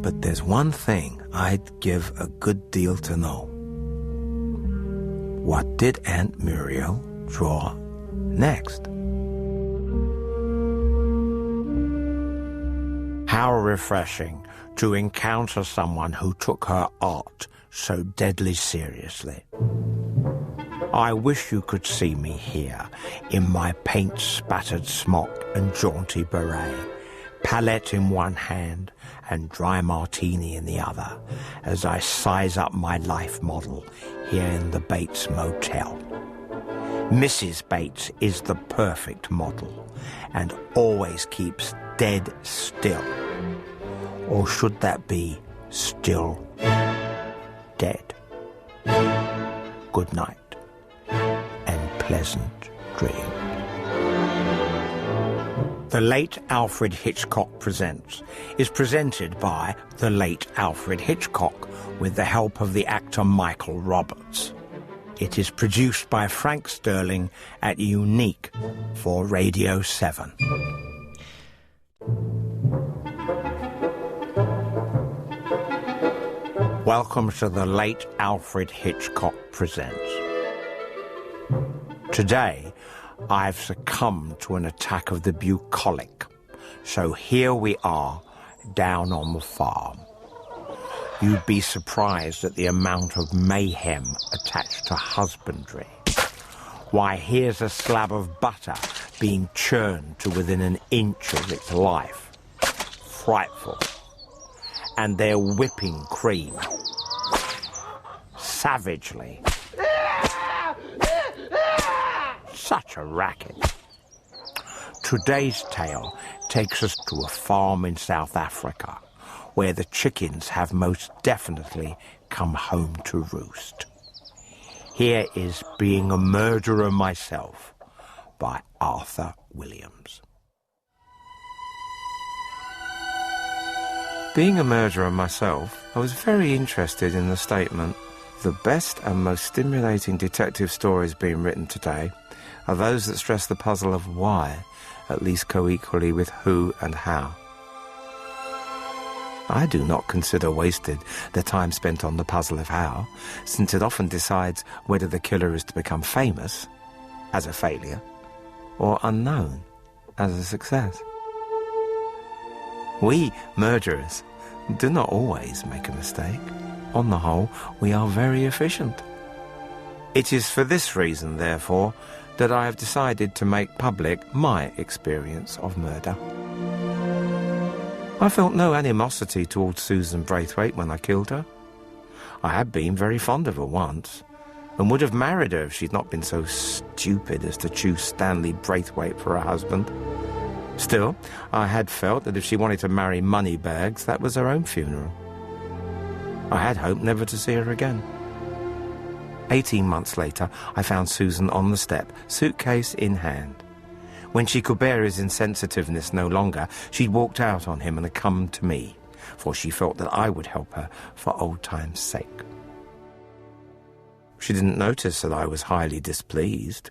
But there's one thing I'd give a good deal to know. What did Aunt Muriel draw next? How refreshing to encounter someone who took her art so deadly seriously. I wish you could see me here, in my paint-spattered smock and jaunty beret, palette in one hand and dry martini in the other, as I size up my life model here in the Bates Motel. Mrs. Bates is the perfect model and always keeps dead still. Or should that be still dead? Good night and pleasant dreams. The Late Alfred Hitchcock Presents is presented by the late Alfred Hitchcock with the help of the actor Michael Roberts. It is produced by Frank Sterling at Unique for Radio 7. Welcome to the Late Alfred Hitchcock Presents. Today, I've succumbed to an attack of the bucolic, so here we are, down on the farm. You'd be surprised at the amount of mayhem attached to husbandry. Why, here's a slab of butter being churned to within an inch of its life. Frightful. And they're whipping cream. Savagely. Such a racket. Today's tale takes us to a farm in South Africa, where the chickens have most definitely come home to roost. Here is Being a Murderer Myself by Arthur Williams. Being a murderer myself, I was very interested in the statement, the best and most stimulating detective stories being written today are those that stress the puzzle of why, at least co-equally with who and how. I do not consider wasted the time spent on the puzzle of how, since it often decides whether the killer is to become famous, as a failure, or unknown, as a success. We, murderers, do not always make a mistake. On the whole, we are very efficient. It is for this reason, therefore, that I have decided to make public my experience of murder. I felt no animosity towards Susan Braithwaite when I killed her. I had been very fond of her once, and would have married her if she'd not been so stupid as to choose Stanley Braithwaite for a husband. Still, I had felt that if she wanted to marry moneybags, that was her own funeral. I had hoped never to see her again. 18 months later, I found Susan on the step, suitcase in hand. When she could bear his insensitiveness no longer, she'd walked out on him and had come to me, for she felt that I would help her for old time's sake. She didn't notice that I was highly displeased.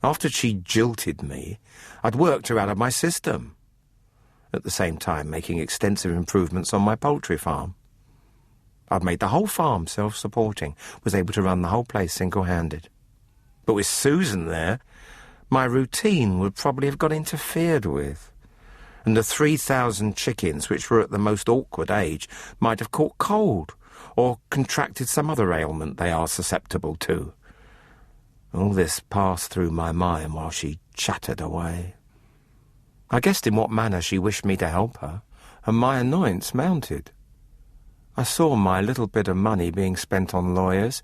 After she jilted me, I'd worked her out of my system, at the same time making extensive improvements on my poultry farm. I'd made the whole farm self-supporting, was able to run the whole place single-handed. But with Susan there, my routine would probably have got interfered with, and the 3,000 chickens, which were at the most awkward age, might have caught cold or contracted some other ailment they are susceptible to. All this passed through my mind while she chattered away. I guessed in what manner she wished me to help her, and my annoyance mounted. I saw my little bit of money being spent on lawyers,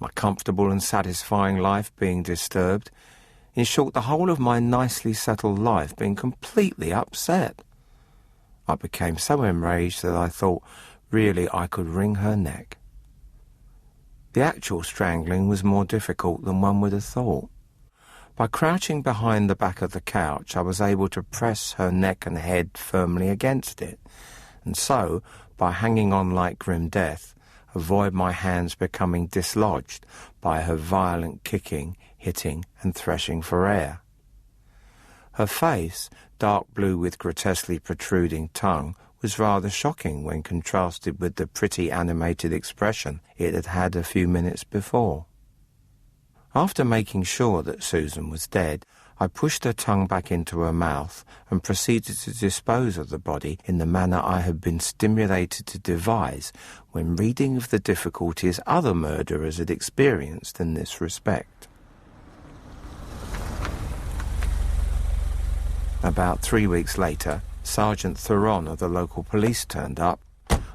my comfortable and satisfying life being disturbed, in short, the whole of my nicely settled life being completely upset. I became so enraged that I thought, really, I could wring her neck. The actual strangling was more difficult than one would have thought. By crouching behind the back of the couch, I was able to press her neck and head firmly against it, and so, by hanging on like grim death, avoid my hands becoming dislodged by her violent kicking, hitting, and threshing for air. Her face, dark blue with grotesquely protruding tongue, was rather shocking when contrasted with the pretty animated expression it had had a few minutes before. After making sure that Susan was dead, I pushed her tongue back into her mouth and proceeded to dispose of the body in the manner I had been stimulated to devise when reading of the difficulties other murderers had experienced in this respect. About 3 weeks later, Sergeant Theron of the local police turned up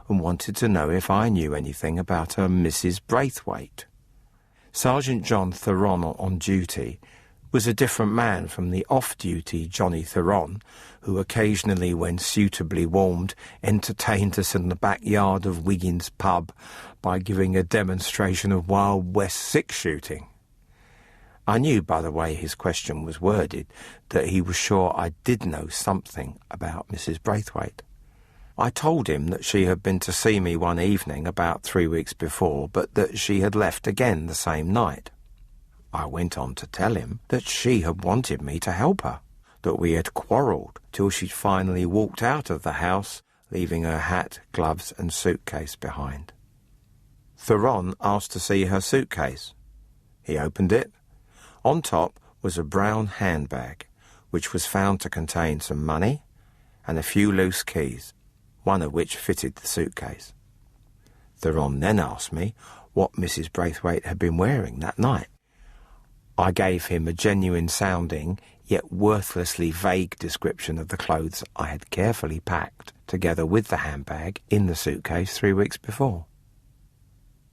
and wanted to know if I knew anything about a Mrs. Braithwaite. Sergeant John Theron on duty was a different man from the off-duty Johnny Theron, who occasionally, when suitably warmed, entertained us in the backyard of Wiggins' pub by giving a demonstration of Wild West six-shooting. I knew, by the way his question was worded, that he was sure I did know something about Mrs. Braithwaite. I told him that she had been to see me one evening about 3 weeks before, but that she had left again the same night. I went on to tell him that she had wanted me to help her, that we had quarrelled till she'd finally walked out of the house, leaving her hat, gloves and suitcase behind. Theron asked to see her suitcase. He opened it. On top was a brown handbag, which was found to contain some money and a few loose keys, one of which fitted the suitcase. Theron then asked me what Mrs. Braithwaite had been wearing that night. I gave him a genuine-sounding, yet worthlessly vague description of the clothes I had carefully packed, together with the handbag, in the suitcase 3 weeks before.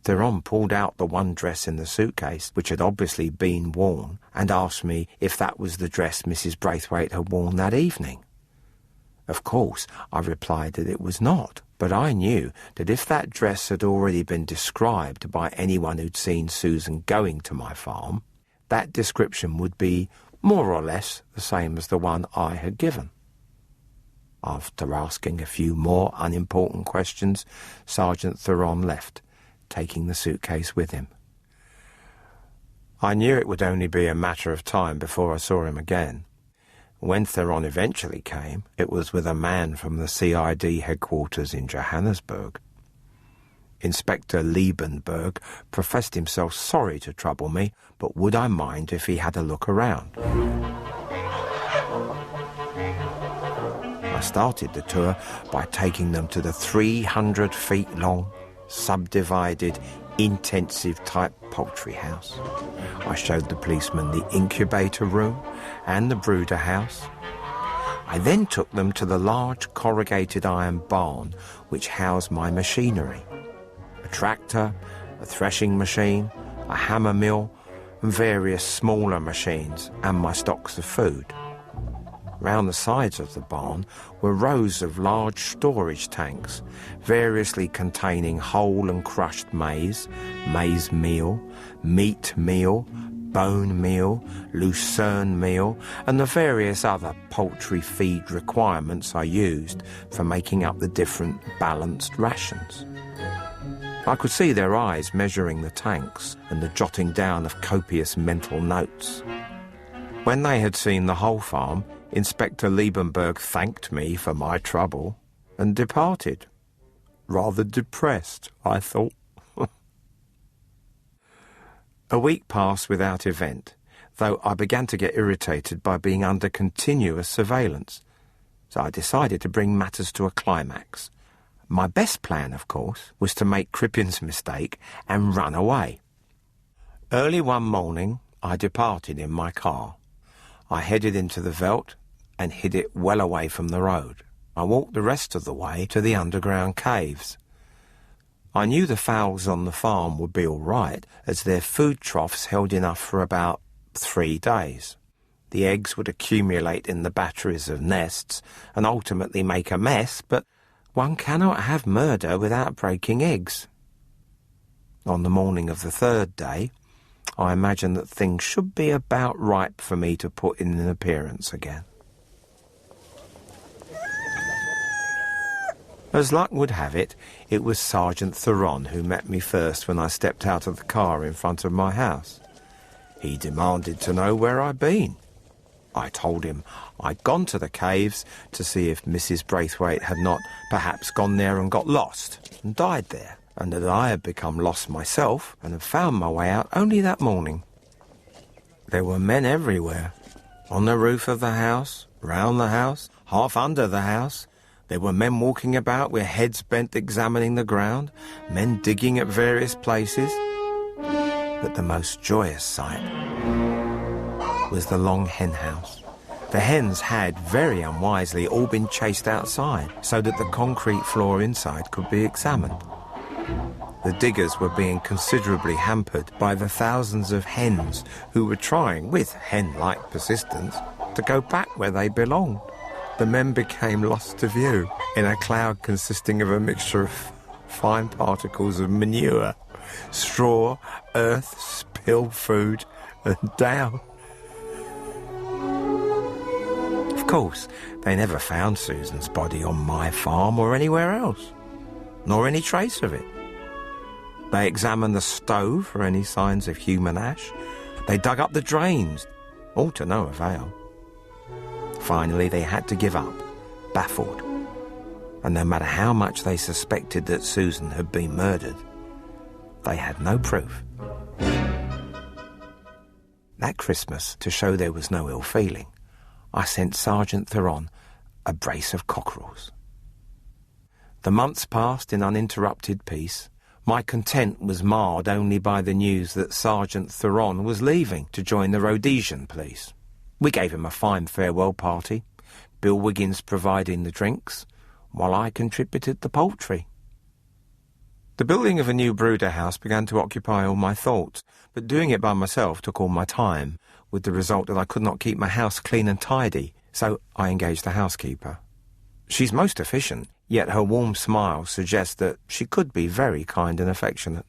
Theron pulled out the one dress in the suitcase, which had obviously been worn, and asked me if that was the dress Mrs. Braithwaite had worn that evening. Of course, I replied that it was not, but I knew that if that dress had already been described by anyone who'd seen Susan going to my farm, that description would be more or less the same as the one I had given. After asking a few more unimportant questions, Sergeant Theron left, taking the suitcase with him. I knew it would only be a matter of time before I saw him again. When Theron eventually came, it was with a man from the CID headquarters in Johannesburg. Inspector Liebenberg professed himself sorry to trouble me, but would I mind if he had a look around? I started the tour by taking them to the 300 feet long, subdivided, intensive-type poultry house. I showed the policeman the incubator room and the brooder house. I then took them to the large corrugated iron barn which housed my machinery. A tractor, a threshing machine, a hammer mill, and various smaller machines, and my stocks of food. Round the sides of the barn were rows of large storage tanks, variously containing whole and crushed maize, maize meal, meat meal, bone meal, lucerne meal, and the various other poultry feed requirements I used for making up the different balanced rations. I could see their eyes measuring the tanks and the jotting down of copious mental notes. When they had seen the whole farm, Inspector Liebenberg thanked me for my trouble and departed. Rather depressed, I thought. A week passed without event, though I began to get irritated by being under continuous surveillance. So I decided to bring matters to a climax. My best plan, of course, was to make Crippin's mistake and run away. Early one morning, I departed in my car. I headed into the veldt and hid it well away from the road. I walked the rest of the way to the underground caves. I knew the fowls on the farm would be all right, as their food troughs held enough for about 3 days. The eggs would accumulate in the batteries of nests and ultimately make a mess, but one cannot have murder without breaking eggs. On the morning of the 3rd day, I imagined that things should be about ripe for me to put in an appearance again. As luck would have it, it was Sergeant Theron who met me first when I stepped out of the car in front of my house. He demanded to know where I'd been. I told him I'd gone to the caves to see if Mrs. Braithwaite had not perhaps gone there and got lost and died there, and that I had become lost myself and had found my way out only that morning. There were men everywhere, on the roof of the house, round the house, half under the house. There were men walking about with heads bent examining the ground, men digging at various places. But the most joyous sight was the long hen house. The hens had, very unwisely, all been chased outside so that the concrete floor inside could be examined. The diggers were being considerably hampered by the thousands of hens who were trying, with hen-like persistence, to go back where they belonged. The men became lost to view in a cloud consisting of a mixture of fine particles of manure, straw, earth, spilled food, and down. Of course, they never found Susan's body on my farm or anywhere else, nor any trace of it. They examined the stove for any signs of human ash. They dug up the drains, all to no avail. Finally, they had to give up, baffled. And no matter how much they suspected that Susan had been murdered, they had no proof. That Christmas, to show there was no ill feeling, I sent Sergeant Theron a brace of cockerels. The months passed in uninterrupted peace. My content was marred only by the news that Sergeant Theron was leaving to join the Rhodesian police. We gave him a fine farewell party, Bill Wiggins providing the drinks, while I contributed the poultry. The building of a new brooder house began to occupy all my thoughts, but doing it by myself took all my time, with the result that I could not keep my house clean and tidy, so I engaged a housekeeper. She's most efficient, yet her warm smile suggests that she could be very kind and affectionate.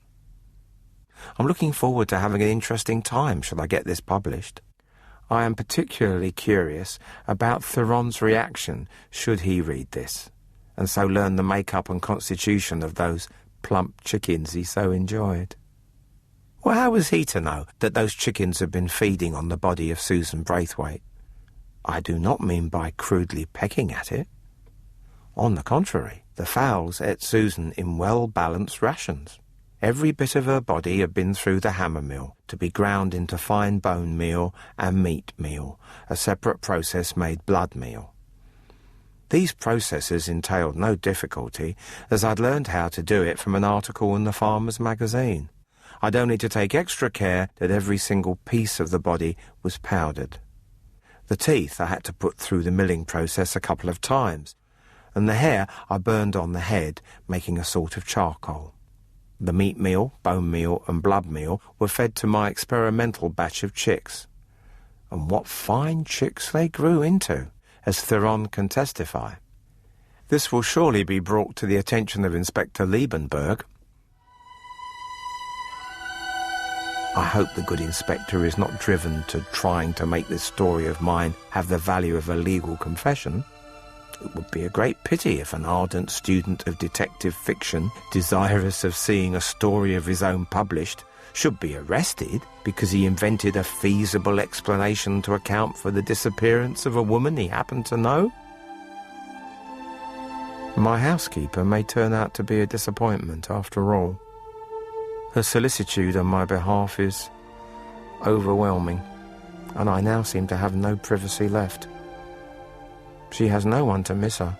I'm looking forward to having an interesting time should I get this published. I am particularly curious about Theron's reaction should he read this, and so learn the make-up and constitution of those plump chickens he so enjoyed. Well, how was he to know that those chickens had been feeding on the body of Susan Braithwaite? I do not mean by crudely pecking at it. On the contrary, the fowls ate Susan in well-balanced rations. Every bit of her body had been through the hammer mill to be ground into fine bone meal and meat meal. A separate process made blood meal. These processes entailed no difficulty, as I'd learned how to do it from an article in the Farmer's Magazine. I'd only to take extra care that every single piece of the body was powdered. The teeth I had to put through the milling process a couple of times, and the hair I burned on the head, making a sort of charcoal. The meat meal, bone meal, and blood meal were fed to my experimental batch of chicks. And what fine chicks they grew into, as Theron can testify. This will surely be brought to the attention of Inspector Liebenberg. I hope the good inspector is not driven to trying to make this story of mine have the value of a legal confession. It would be a great pity if an ardent student of detective fiction, desirous of seeing a story of his own published, should be arrested because he invented a feasible explanation to account for the disappearance of a woman he happened to know? My housekeeper may turn out to be a disappointment after all. Her solicitude on my behalf is overwhelming, and I now seem to have no privacy left. She has no one to miss her,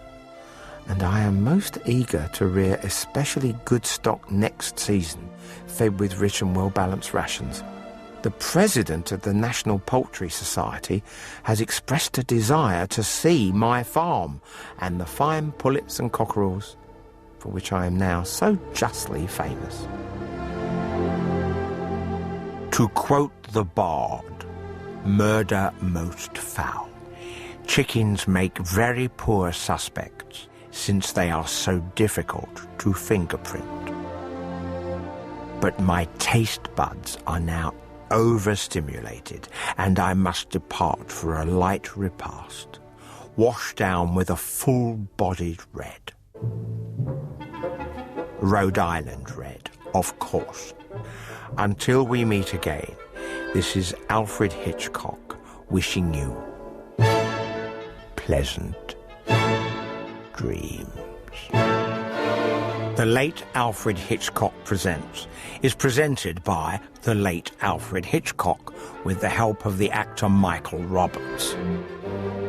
and I am most eager to rear especially good stock next season, fed with rich and well-balanced rations. The president of the National Poultry Society has expressed a desire to see my farm and the fine pullets and cockerels, for which I am now so justly famous. To quote the bard, murder most foul. Chickens make very poor suspects, since they are so difficult to fingerprint. But my taste buds are now overstimulated, and I must depart for a light repast, washed down with a full-bodied red. Rhode Island red, of course. Until we meet again, this is Alfred Hitchcock wishing you pleasant dreams. The Late Alfred Hitchcock Presents is presented by the late Alfred Hitchcock with the help of the actor Michael Roberts.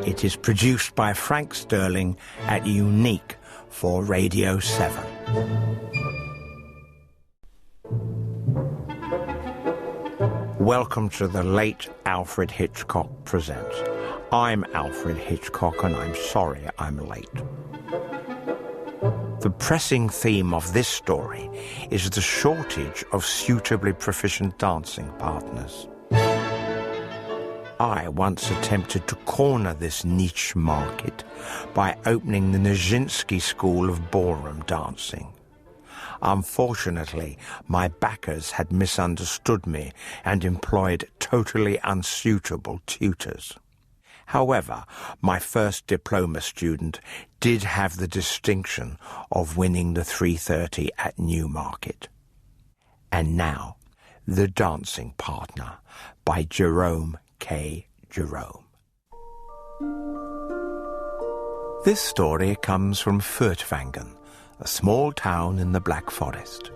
It is produced by Frank Sterling at Unique for Radio 7. Welcome to the Late Alfred Hitchcock Presents. I'm Alfred Hitchcock, and I'm sorry I'm late. The pressing theme of this story is the shortage of suitably proficient dancing partners. I once attempted to corner this niche market by opening the Nijinsky School of Ballroom Dancing. Unfortunately, my backers had misunderstood me and employed totally unsuitable tutors. However, my first diploma student did have the distinction of winning the 3:30 at Newmarket. And now, The Dancing Partner by Jerome K. Jerome. This story comes from Furtwangen, a small town in the Black Forest.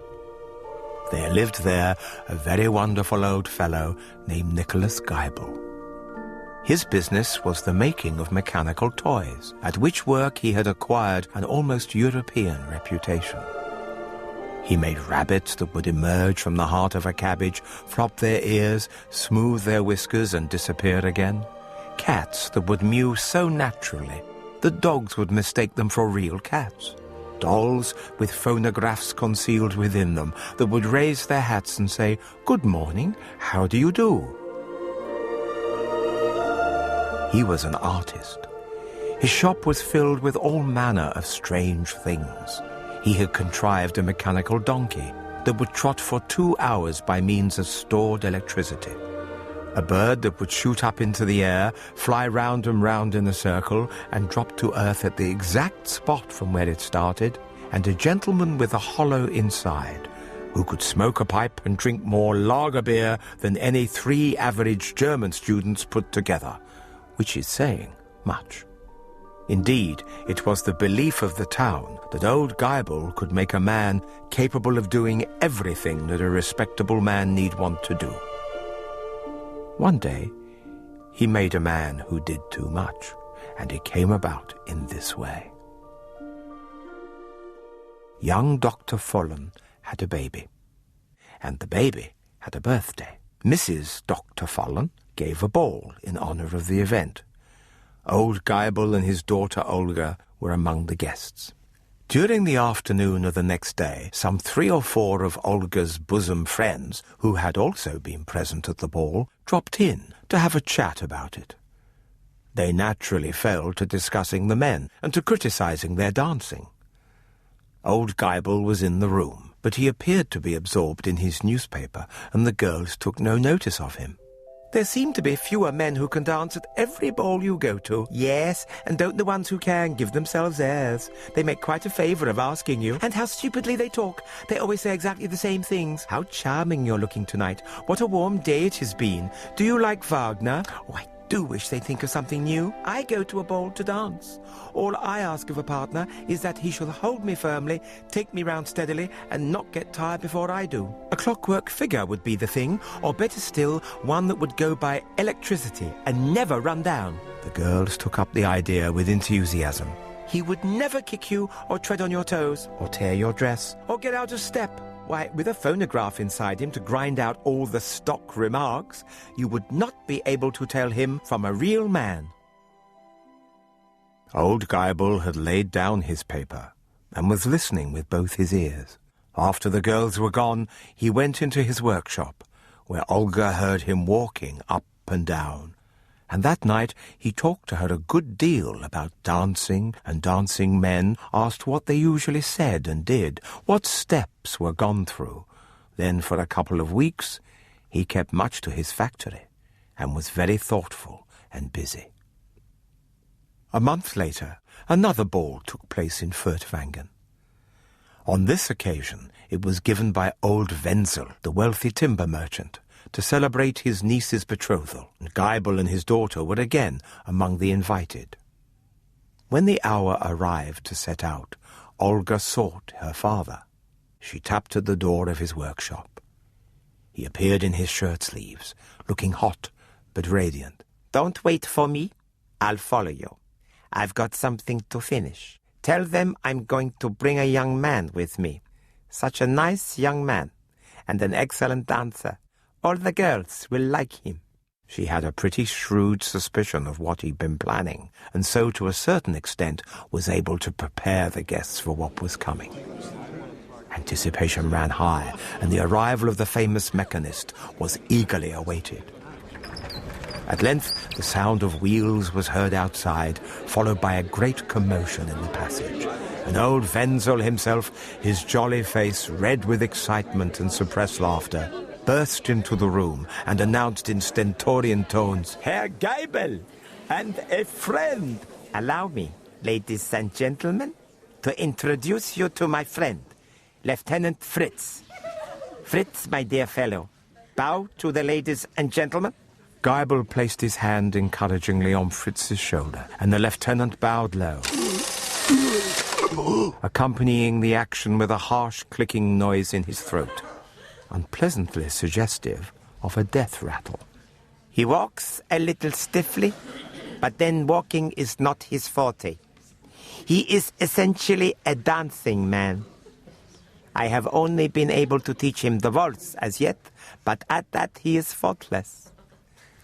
There lived there a very wonderful old fellow named Nicholas Geibel. His business was the making of mechanical toys, at which work he had acquired an almost European reputation. He made rabbits that would emerge from the heart of a cabbage, flop their ears, smooth their whiskers and disappear again. Cats that would mew so naturally that dogs would mistake them for real cats. Dolls with phonographs concealed within them that would raise their hats and say, "Good morning, how do you do?" He was an artist. His shop was filled with all manner of strange things. He had contrived a mechanical donkey that would trot for 2 hours by means of stored electricity. A bird that would shoot up into the air, fly round and round in a circle, and drop to earth at the exact spot from where it started, and a gentleman with a hollow inside, who could smoke a pipe and drink more lager beer than any 3 average German students put together, which is saying much. Indeed, it was the belief of the town that old Geibel could make a man capable of doing everything that a respectable man need want to do. One day, he made a man who did too much, and it came about in this way. Young Dr. Follen had a baby, and the baby had a birthday. Mrs. Dr. Follen gave a ball in honor of the event. Old Geibel and his daughter Olga were among the guests. During the afternoon of the next day, some 3 or 4 of Olga's bosom friends, who had also been present at the ball, dropped in to have a chat about it. They naturally fell to discussing the men and to criticizing their dancing. Old Geibel was in the room, but he appeared to be absorbed in his newspaper, and the girls took no notice of him. There seem to be fewer men who can dance at every ball you go to. Yes, and don't the ones who can give themselves airs. They make quite a favour of asking you. And how stupidly they talk. They always say exactly the same things. How charming you're looking tonight. What a warm day it has been. Do you like Wagner? Oh, I do wish they'd think of something new. I go to a ball to dance. All I ask of a partner is that he shall hold me firmly, take me round steadily, and not get tired before I do. A clockwork figure would be the thing, or better still, one that would go by electricity and never run down. The girls took up the idea with enthusiasm. He would never kick you, or tread on your toes, or tear your dress, or get out of step. Why, with a phonograph inside him to grind out all the stock remarks, you would not be able to tell him from a real man. Old Geibel had laid down his paper and was listening with both his ears. After the girls were gone, he went into his workshop, where Olga heard him walking up and down. And that night he talked to her a good deal about dancing and dancing men, asked what they usually said and did, what steps were gone through. Then for a couple of weeks he kept much to his factory and was very thoughtful and busy. A month later, another ball took place in Furtwangen. On this occasion it was given by old Wenzel, the wealthy timber merchant, to celebrate his niece's betrothal, and Geibel and his daughter were again among the invited. When the hour arrived to set out, Olga sought her father. She tapped at the door of his workshop. He appeared in his shirt-sleeves, looking hot but radiant. Don't wait for me. I'll follow you. I've got something to finish. Tell them I'm going to bring a young man with me. Such a nice young man, and an excellent dancer. All the girls will like him. She had a pretty shrewd suspicion of what he'd been planning, and so to a certain extent was able to prepare the guests for what was coming. Anticipation ran high, and the arrival of the famous mechanist was eagerly awaited. At length the sound of wheels was heard outside, followed by a great commotion in the passage. And old Wenzel himself, his jolly face red with excitement and suppressed laughter, burst into the room and announced in stentorian tones, Herr Geibel and a friend. Allow me, ladies and gentlemen, to introduce you to my friend, Lieutenant Fritz. Fritz, my dear fellow, bow to the ladies and gentlemen. Geibel placed his hand encouragingly on Fritz's shoulder, and the lieutenant bowed low, accompanying the action with a harsh clicking noise in his throat, unpleasantly suggestive of a death rattle. He walks a little stiffly, but then walking is not his forte. He is essentially a dancing man. I have only been able to teach him the waltz as yet, but at that he is faultless.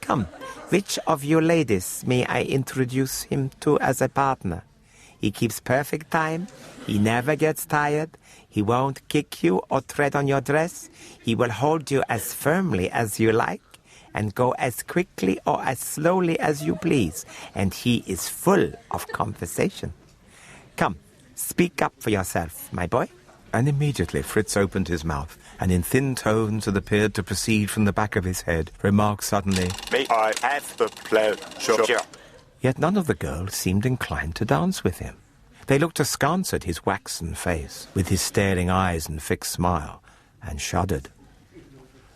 Come, which of you ladies may I introduce him to as a partner? He keeps perfect time, he never gets tired, he won't kick you or tread on your dress, he will hold you as firmly as you like, and go as quickly or as slowly as you please, and he is full of conversation. Come, speak up for yourself, my boy. And immediately Fritz opened his mouth, and in thin tones that appeared to proceed from the back of his head, remarked suddenly, May I have the pleasure? Yet none of the girls seemed inclined to dance with him. They looked askance at his waxen face, with his staring eyes and fixed smile, and shuddered.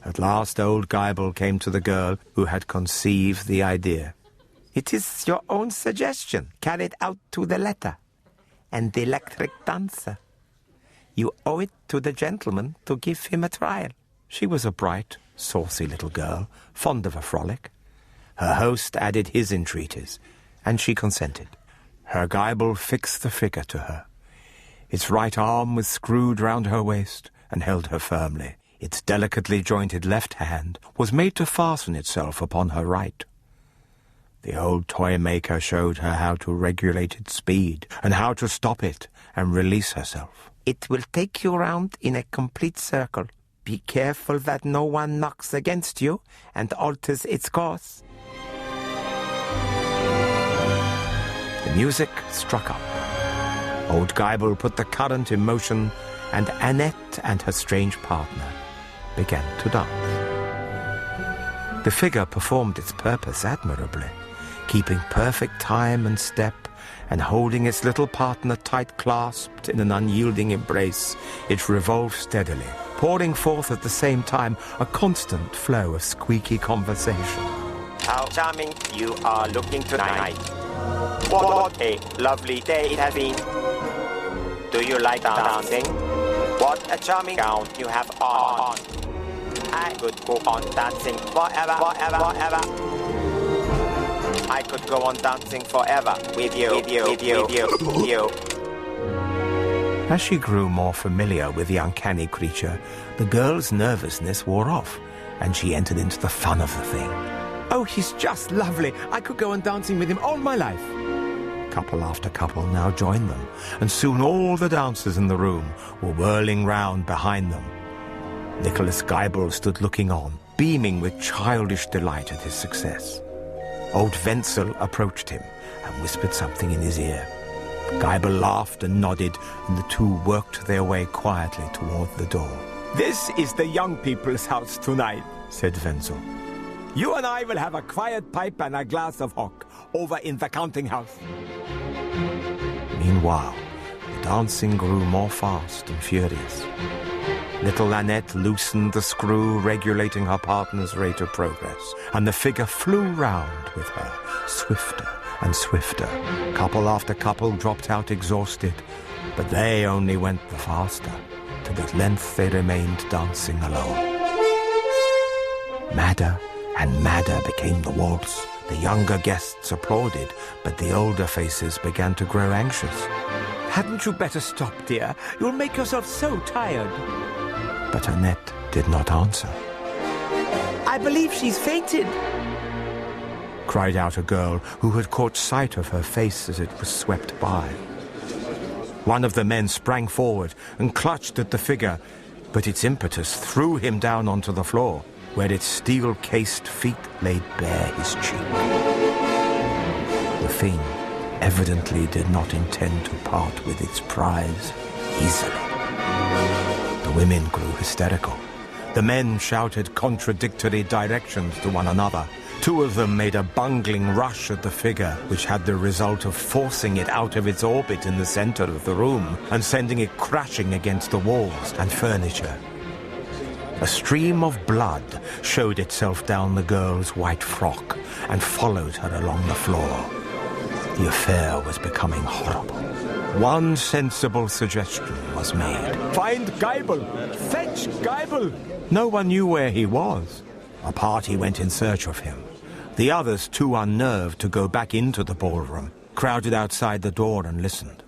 At last old Geibel came to the girl who had conceived the idea. It is your own suggestion, carried out to the letter. And the electric dancer. You owe it to the gentleman to give him a trial. She was a bright, saucy little girl, fond of a frolic. Her host added his entreaties, and she consented. Herr Geibel fixed the figure to her. Its right arm was screwed round her waist and held her firmly. Its delicately jointed left hand was made to fasten itself upon her right. The old toy-maker showed her how to regulate its speed and how to stop it and release herself. It will take you round in a complete circle. Be careful that no one knocks against you and alters its course. The music struck up. Old Geibel put the current in motion, and Annette and her strange partner began to dance. The figure performed its purpose admirably, keeping perfect time and step, and holding its little partner tight clasped in an unyielding embrace. It revolved steadily, pouring forth at the same time a constant flow of squeaky conversation. How charming you are looking tonight. What a lovely day it has been. Do you like dancing? What a charming gown you have on. I could go on dancing forever. I could go on dancing forever with you. As she grew more familiar with the uncanny creature, the girl's nervousness wore off, and she entered into the fun of the thing. Oh, he's just lovely. I could go on dancing with him all my life. Couple after couple now joined them, and soon all the dancers in the room were whirling round behind them. Nicholas Geibel stood looking on, beaming with childish delight at his success. Old Wenzel approached him and whispered something in his ear. Geibel laughed and nodded, and the two worked their way quietly toward the door. This is the young people's house tonight, said Wenzel. You and I will have a quiet pipe and a glass of hock over in the counting house. Meanwhile, the dancing grew more fast and furious. Little Annette loosened the screw regulating her partner's rate of progress, and the figure flew round with her, swifter and swifter. Couple after couple dropped out exhausted, but they only went the faster, till at length they remained dancing alone. Madder and madder became the waltz. The younger guests applauded, but the older faces began to grow anxious. Hadn't you better stop, dear? You'll make yourself so tired. But Annette did not answer. I believe she's fainted, cried out a girl who had caught sight of her face as it was swept by. One of the men sprang forward and clutched at the figure, but its impetus threw him down onto the floor, where its steel-cased feet laid bare his cheek. The thing evidently did not intend to part with its prize easily. The women grew hysterical. The men shouted contradictory directions to one another. Two of them made a bungling rush at the figure, which had the result of forcing it out of its orbit in the center of the room and sending it crashing against the walls and furniture. A stream of blood showed itself down the girl's white frock and followed her along the floor. The affair was becoming horrible. One sensible suggestion was made. Find Geibel! Fetch Geibel! No one knew where he was. A party went in search of him. The others, too unnerved to go back into the ballroom, crowded outside the door and listened.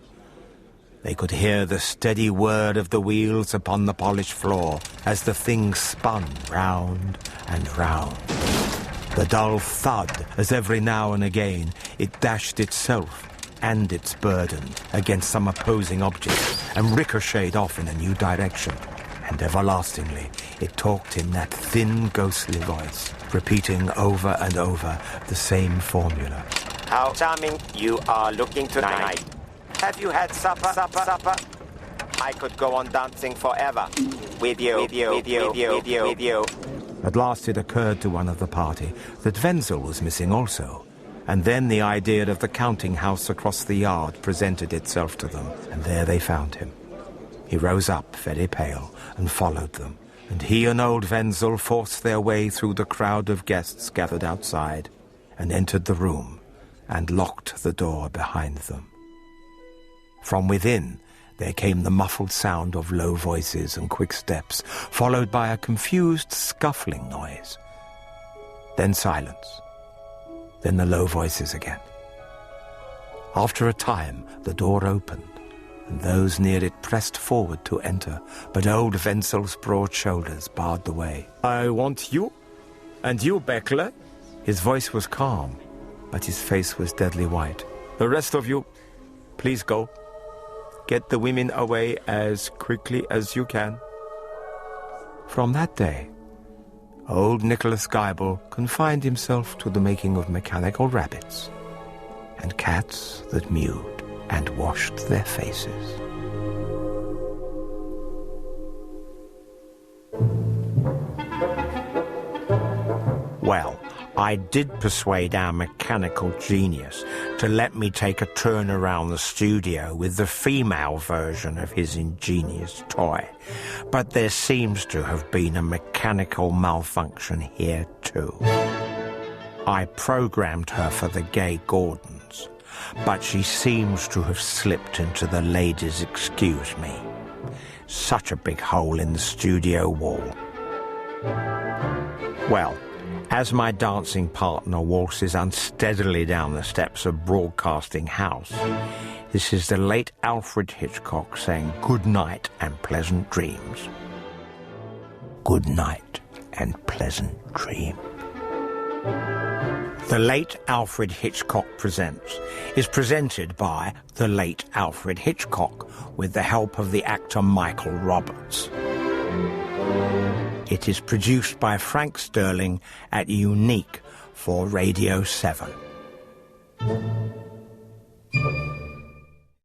They could hear the steady whir of the wheels upon the polished floor as the thing spun round and round. The dull thud as every now and again it dashed itself and its burden against some opposing object and ricocheted off in a new direction. And everlastingly it talked in that thin, ghostly voice, repeating over and over the same formula. How charming you are looking tonight. Have you had supper? I could go on dancing forever with you. At last it occurred to one of the party that Wenzel was missing also. And then the idea of the counting house across the yard presented itself to them, and there they found him. He rose up, very pale, and followed them, and he and old Wenzel forced their way through the crowd of guests gathered outside, and entered the room, and locked the door behind them. From within, there came the muffled sound of low voices and quick steps, followed by a confused scuffling noise. Then silence. Then the low voices again. After a time, the door opened, and those near it pressed forward to enter, but old Wenzel's broad shoulders barred the way. I want you, and you, Beckler. His voice was calm, but his face was deadly white. The rest of you, please go. Get the women away as quickly as you can. From that day, old Nicholas Geibel confined himself to the making of mechanical rabbits and cats that mewed and washed their faces. Well, I did persuade our mechanical genius to let me take a turn around the studio with the female version of his ingenious toy, but there seems to have been a mechanical malfunction here too. I programmed her for the gay Gordons, but she seems to have slipped into the ladies' excuse me. Such a big hole in the studio wall. Well, as my dancing partner waltzes unsteadily down the steps of Broadcasting House, this is the late Alfred Hitchcock saying good night and pleasant dreams. Good night and pleasant dream. The Late Alfred Hitchcock Presents is presented by the late Alfred Hitchcock with the help of the actor Michael Roberts. It is produced by Frank Sterling at Unique for Radio 7.